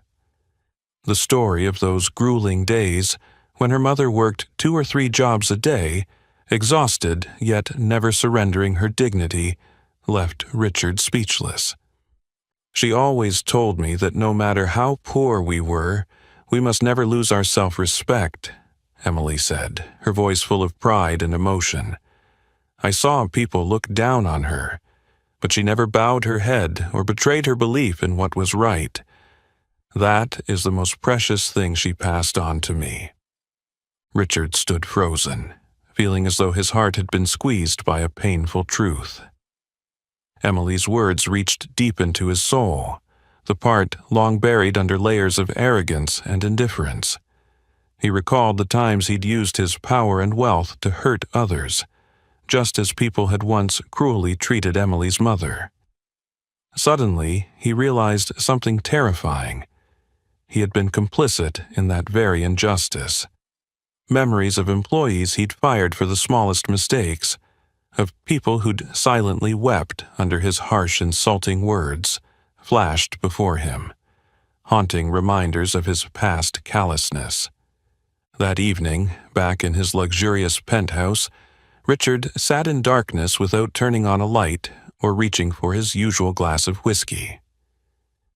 The story of those grueling days when her mother worked 2 or 3 jobs a day, exhausted yet never surrendering her dignity, left Richard speechless. "She always told me that no matter how poor we were, we must never lose our self-respect," Emily said, her voice full of pride and emotion. "I saw people look down on her, but she never bowed her head or betrayed her belief in what was right. That is the most precious thing she passed on to me." Richard stood frozen, feeling as though his heart had been squeezed by a painful truth. Emily's words reached deep into his soul, the part long buried under layers of arrogance and indifference. He recalled the times he'd used his power and wealth to hurt others, just as people had once cruelly treated Emily's mother. Suddenly, he realized something terrifying. He had been complicit in that very injustice. Memories of employees he'd fired for the smallest mistakes, of people who'd silently wept under his harsh, insulting words, flashed before him, haunting reminders of his past callousness. That evening, back in his luxurious penthouse, Richard sat in darkness without turning on a light or reaching for his usual glass of whiskey.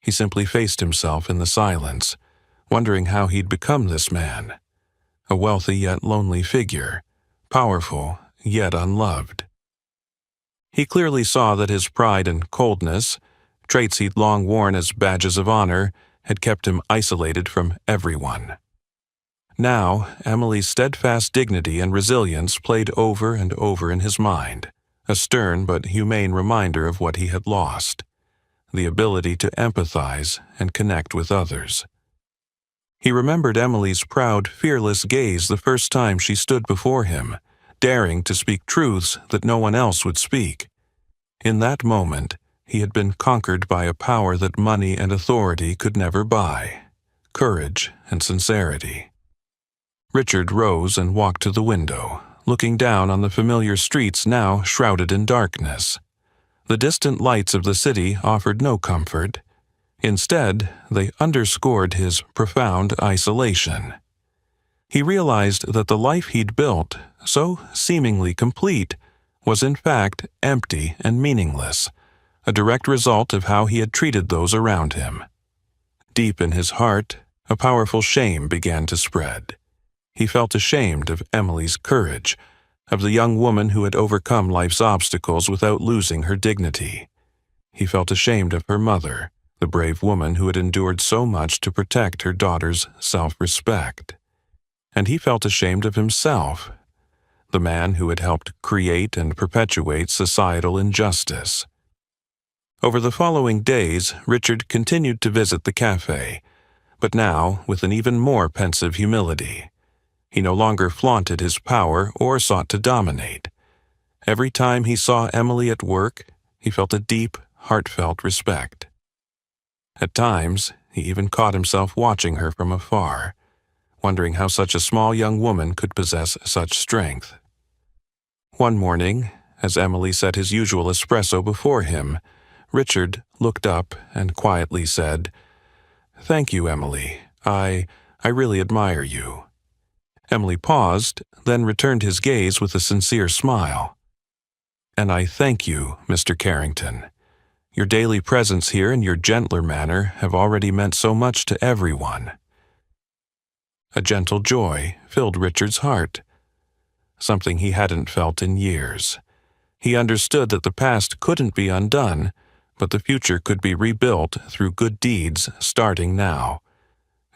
He simply faced himself in the silence, wondering how he'd become this man, a wealthy yet lonely figure, powerful yet unloved. He clearly saw that his pride and coldness, traits he'd long worn as badges of honor, had kept him isolated from everyone. Now, Emily's steadfast dignity and resilience played over and over in his mind, a stern but humane reminder of what he had lost, the ability to empathize and connect with others. He remembered Emily's proud, fearless gaze the first time she stood before him, daring to speak truths that no one else would speak. In that moment, he had been conquered by a power that money and authority could never buy: courage and sincerity. Richard rose and walked to the window, looking down on the familiar streets now shrouded in darkness. The distant lights of the city offered no comfort. Instead, they underscored his profound isolation. He realized that the life he'd built, so seemingly complete, was in fact empty and meaningless, a direct result of how he had treated those around him. Deep in his heart, a powerful shame began to spread. He felt ashamed of Emily's courage, of the young woman who had overcome life's obstacles without losing her dignity. He felt ashamed of her mother, the brave woman who had endured so much to protect her daughter's self-respect. And he felt ashamed of himself, the man who had helped create and perpetuate societal injustice. Over the following days, Richard continued to visit the café, but now with an even more pensive humility. He no longer flaunted his power or sought to dominate. Every time he saw Emily at work, he felt a deep, heartfelt respect. At times, he even caught himself watching her from afar, wondering how such a small young woman could possess such strength. One morning, as Emily set his usual espresso before him, Richard looked up and quietly said, "Thank you, Emily. I really admire you." Emily paused, then returned his gaze with a sincere smile. "And I thank you, Mr. Carrington. Your daily presence here and your gentler manner have already meant so much to everyone." A gentle joy filled Richard's heart, something he hadn't felt in years. He understood that the past couldn't be undone, but the future could be rebuilt through good deeds starting now.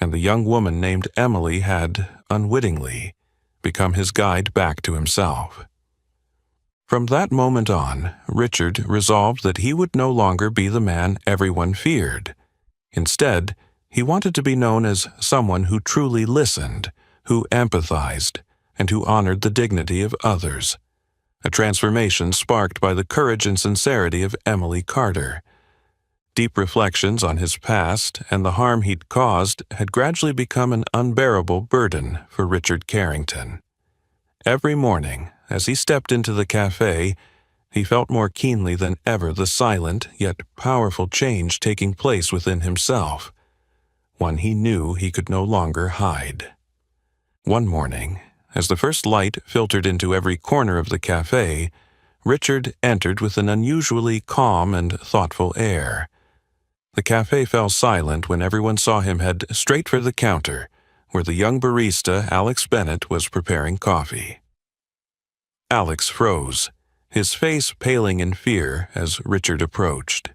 And the young woman named Emily had, unwittingly, become his guide back to himself. From that moment on, Richard resolved that he would no longer be the man everyone feared. Instead, he wanted to be known as someone who truly listened, who empathized, and who honored the dignity of others. A transformation sparked by the courage and sincerity of Emily Carter. Deep reflections on his past and the harm he'd caused had gradually become an unbearable burden for Richard Carrington. Every morning, as he stepped into the café, he felt more keenly than ever the silent yet powerful change taking place within himself, one he knew he could no longer hide. One morning, as the first light filtered into every corner of the café, Richard entered with an unusually calm and thoughtful air. The café fell silent when everyone saw him head straight for the counter, where the young barista, Alex Bennett, was preparing coffee. Alex froze, his face paling in fear as Richard approached.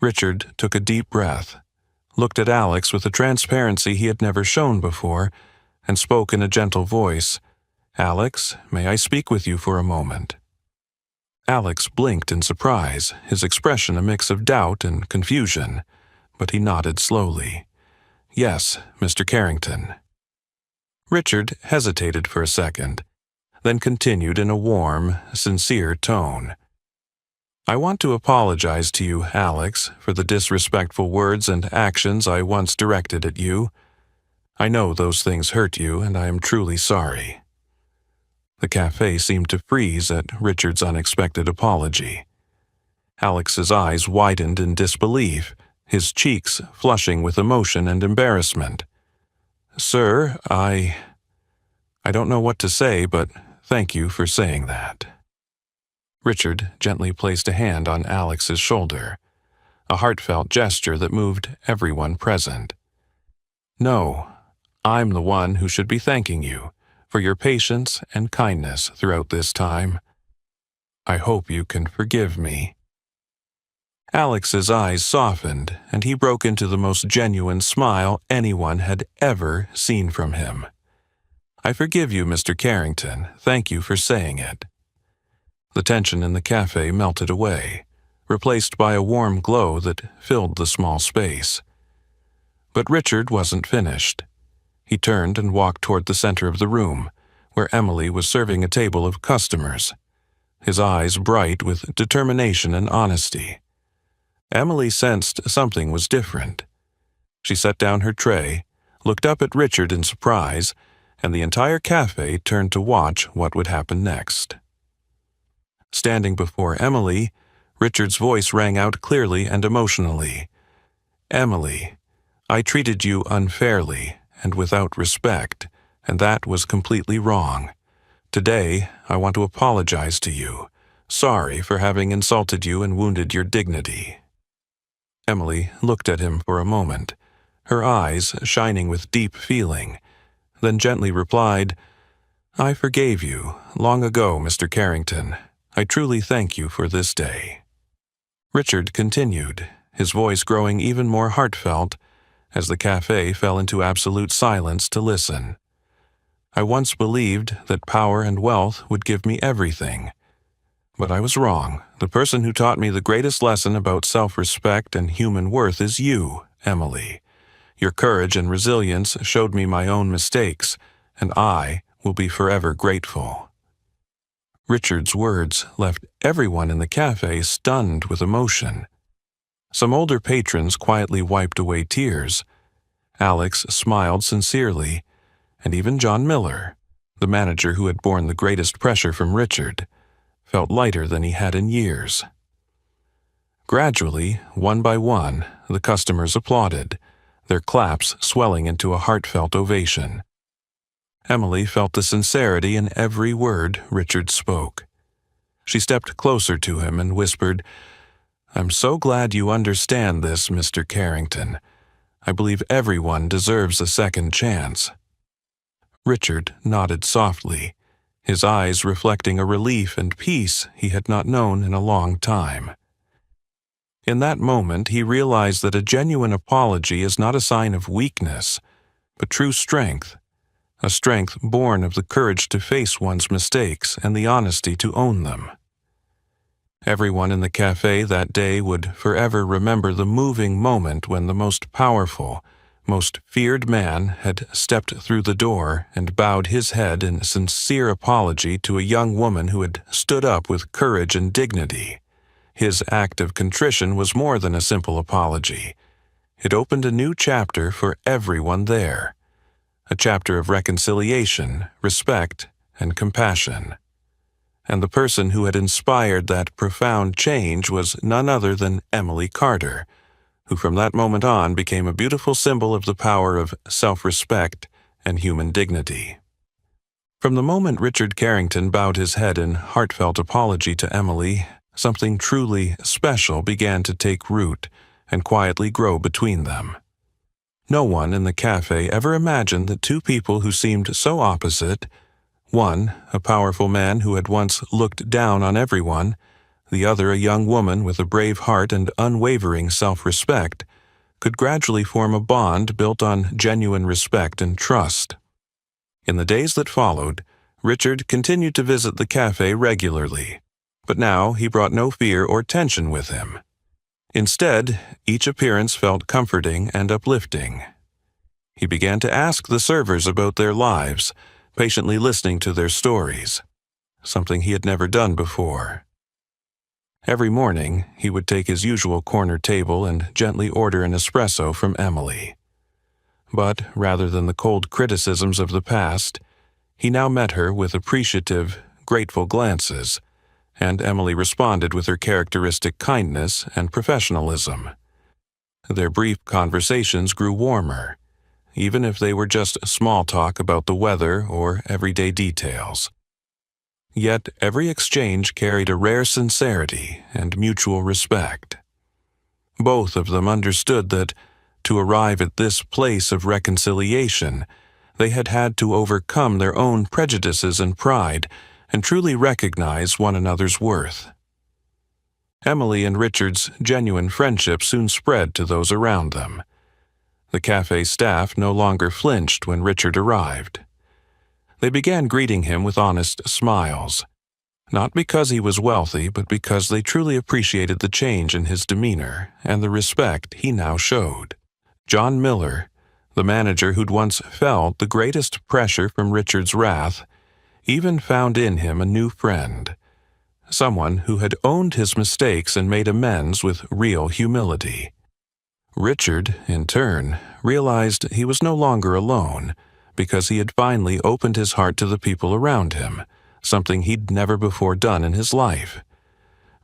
Richard took a deep breath, looked at Alex with a transparency he had never shown before, and spoke in a gentle voice, "Alex, may I speak with you for a moment?" Alex blinked in surprise, his expression a mix of doubt and confusion, but he nodded slowly. "Yes, Mr. Carrington." Richard hesitated for a second, then continued in a warm, sincere tone. "I want to apologize to you, Alex, for the disrespectful words and actions I once directed at you. I know those things hurt you, and I am truly sorry." The café seemed to freeze at Richard's unexpected apology. Alex's eyes widened in disbelief, his cheeks flushing with emotion and embarrassment. "Sir, I don't know what to say, but thank you for saying that." Richard gently placed a hand on Alex's shoulder, a heartfelt gesture that moved everyone present. "No, I'm the one who should be thanking you for your patience and kindness throughout this time. I hope you can forgive me." Alex's eyes softened, and he broke into the most genuine smile anyone had ever seen from him. "I forgive you, Mr. Carrington. Thank you for saying it." The tension in the cafe melted away, replaced by a warm glow that filled the small space. But Richard wasn't finished. He turned and walked toward the center of the room, where Emily was serving a table of customers, his eyes bright with determination and honesty. Emily sensed something was different. She set down her tray, looked up at Richard in surprise, and the entire cafe turned to watch what would happen next. Standing before Emily, Richard's voice rang out clearly and emotionally. "Emily, I treated you unfairly and without respect, and that was completely wrong. Today, I want to apologize to you. Sorry for having insulted you and wounded your dignity." Emily looked at him for a moment, her eyes shining with deep feeling, then gently replied, "I forgave you long ago, Mr. Carrington. I truly thank you for this day." Richard continued, his voice growing even more heartfelt as the cafe fell into absolute silence to listen. "I once believed that power and wealth would give me everything. But I was wrong. The person who taught me the greatest lesson about self-respect and human worth is you, Emily. Your courage and resilience showed me my own mistakes, and I will be forever grateful." Richard's words left everyone in the cafe stunned with emotion. Some older patrons quietly wiped away tears. Alex smiled sincerely, and even John Miller, the manager who had borne the greatest pressure from Richard, felt lighter than he had in years. Gradually, one by one, the customers applauded, their claps swelling into a heartfelt ovation. Emily felt the sincerity in every word Richard spoke. She stepped closer to him and whispered, "I'm so glad you understand this, Mr. Carrington. I believe everyone deserves a second chance." Richard nodded softly, his eyes reflecting a relief and peace he had not known in a long time. In that moment, he realized that a genuine apology is not a sign of weakness, but true strength, a strength born of the courage to face one's mistakes and the honesty to own them. Everyone in the cafe that day would forever remember the moving moment when the most powerful, most feared man had stepped through the door and bowed his head in sincere apology to a young woman who had stood up with courage and dignity. His act of contrition was more than a simple apology. It opened a new chapter for everyone there, a chapter of reconciliation, respect, and compassion. And the person who had inspired that profound change was none other than Emily Carter, who from that moment on became a beautiful symbol of the power of self-respect and human dignity. From the moment Richard Carrington bowed his head in heartfelt apology to Emily, something truly special began to take root and quietly grow between them. No one in the cafe ever imagined that two people who seemed so opposite, one a powerful man who had once looked down on everyone, the other a young woman with a brave heart and unwavering self-respect, could gradually form a bond built on genuine respect and trust. In the days that followed, Richard continued to visit the cafe regularly, but now he brought no fear or tension with him. Instead, each appearance felt comforting and uplifting. He began to ask the servers about their lives, patiently listening to their stories, something he had never done before. Every morning, he would take his usual corner table and gently order an espresso from Emily. But rather than the cold criticisms of the past, he now met her with appreciative, grateful glances, and Emily responded with her characteristic kindness and professionalism. Their brief conversations grew warmer, even if they were just small talk about the weather or everyday details. Yet every exchange carried a rare sincerity and mutual respect. Both of them understood that, to arrive at this place of reconciliation, they had had to overcome their own prejudices and pride and truly recognize one another's worth. Emily and Richard's genuine friendship soon spread to those around them. The cafe staff no longer flinched when Richard arrived. They began greeting him with honest smiles, not because he was wealthy, but because they truly appreciated the change in his demeanor and the respect he now showed. John Miller, the manager who'd once felt the greatest pressure from Richard's wrath, even found in him a new friend, someone who had owned his mistakes and made amends with real humility. Richard, in turn, realized he was no longer alone because he had finally opened his heart to the people around him, something he'd never before done in his life.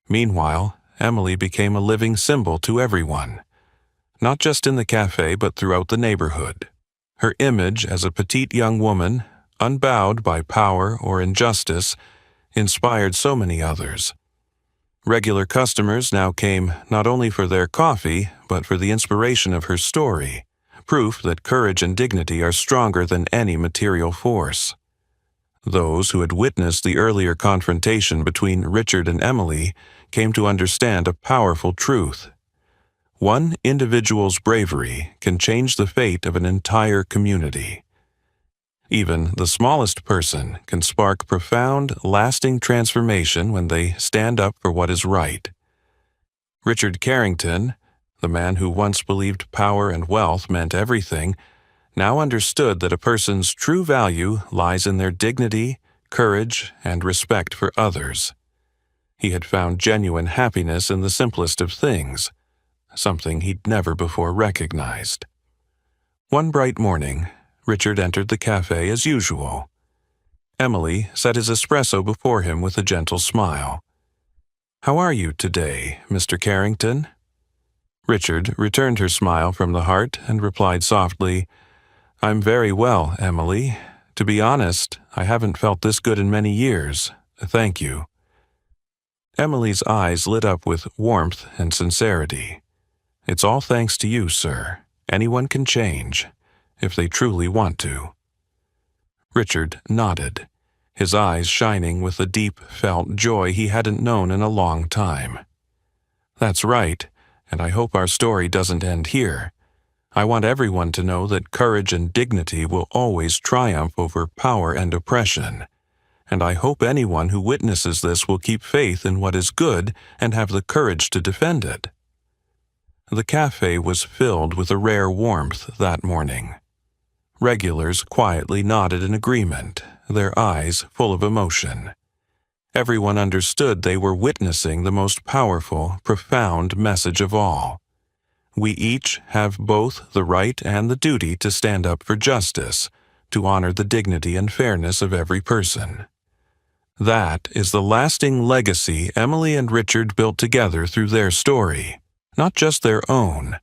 Meanwhile, Emily became a living symbol to everyone, not just in the cafe but throughout the neighborhood. Her image as a petite young woman, unbowed by power or injustice, inspired so many others. Regular customers now came not only for their coffee, but for the inspiration of her story, proof that courage and dignity are stronger than any material force. Those who had witnessed the earlier confrontation between Richard and Emily came to understand a powerful truth. One individual's bravery can change the fate of an entire community. Even the smallest person can spark profound, lasting transformation when they stand up for what is right. Richard Carrington, the man who once believed power and wealth meant everything, now understood that a person's true value lies in their dignity, courage, and respect for others. He had found genuine happiness in the simplest of things, something he'd never before recognized. One bright morning, Richard entered the cafe as usual. Emily set his espresso before him with a gentle smile. "How are you today, Mr. Carrington?" Richard returned her smile from the heart and replied softly, "I'm very well, Emily. To be honest, I haven't felt this good in many years. Thank you." Emily's eyes lit up with warmth and sincerity. "It's all thanks to you, sir. Anyone can change, if they truly want to." Richard nodded, his eyes shining with a deep felt joy he hadn't known in a long time. "That's right, and I hope our story doesn't end here. I want everyone to know that courage and dignity will always triumph over power and oppression, and I hope anyone who witnesses this will keep faith in what is good and have the courage to defend it." The cafe was filled with a rare warmth that morning. Regulars quietly nodded in agreement, their eyes full of emotion. Everyone understood they were witnessing the most powerful, profound message of all. We each have both the right and the duty to stand up for justice, to honor the dignity and fairness of every person. That is the lasting legacy Emily and Richard built together through their story, not just their own,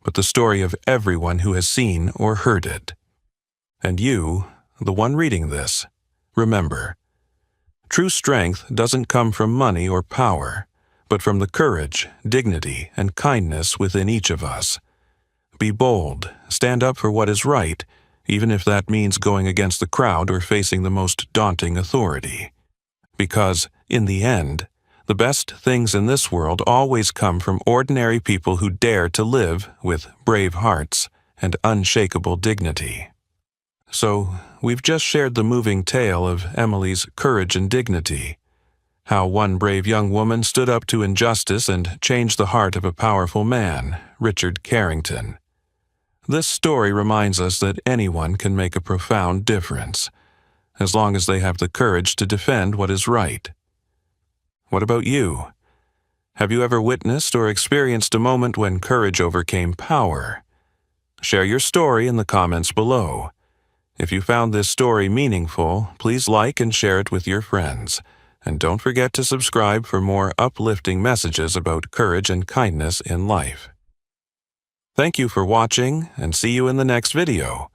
but the story of everyone who has seen or heard it. And you, the one reading this, remember, true strength doesn't come from money or power, but from the courage, dignity, and kindness within each of us. Be bold, stand up for what is right, even if that means going against the crowd or facing the most daunting authority. Because, in the end, the best things in this world always come from ordinary people who dare to live with brave hearts and unshakable dignity. So, we've just shared the moving tale of Emily's courage and dignity, how one brave young woman stood up to injustice and changed the heart of a powerful man, Richard Carrington. This story reminds us that anyone can make a profound difference, as long as they have the courage to defend what is right. What about you? Have you ever witnessed or experienced a moment when courage overcame power? Share your story in the comments below. If you found this story meaningful, please like and share it with your friends. And don't forget to subscribe for more uplifting messages about courage and kindness in life. Thank you for watching and see you in the next video.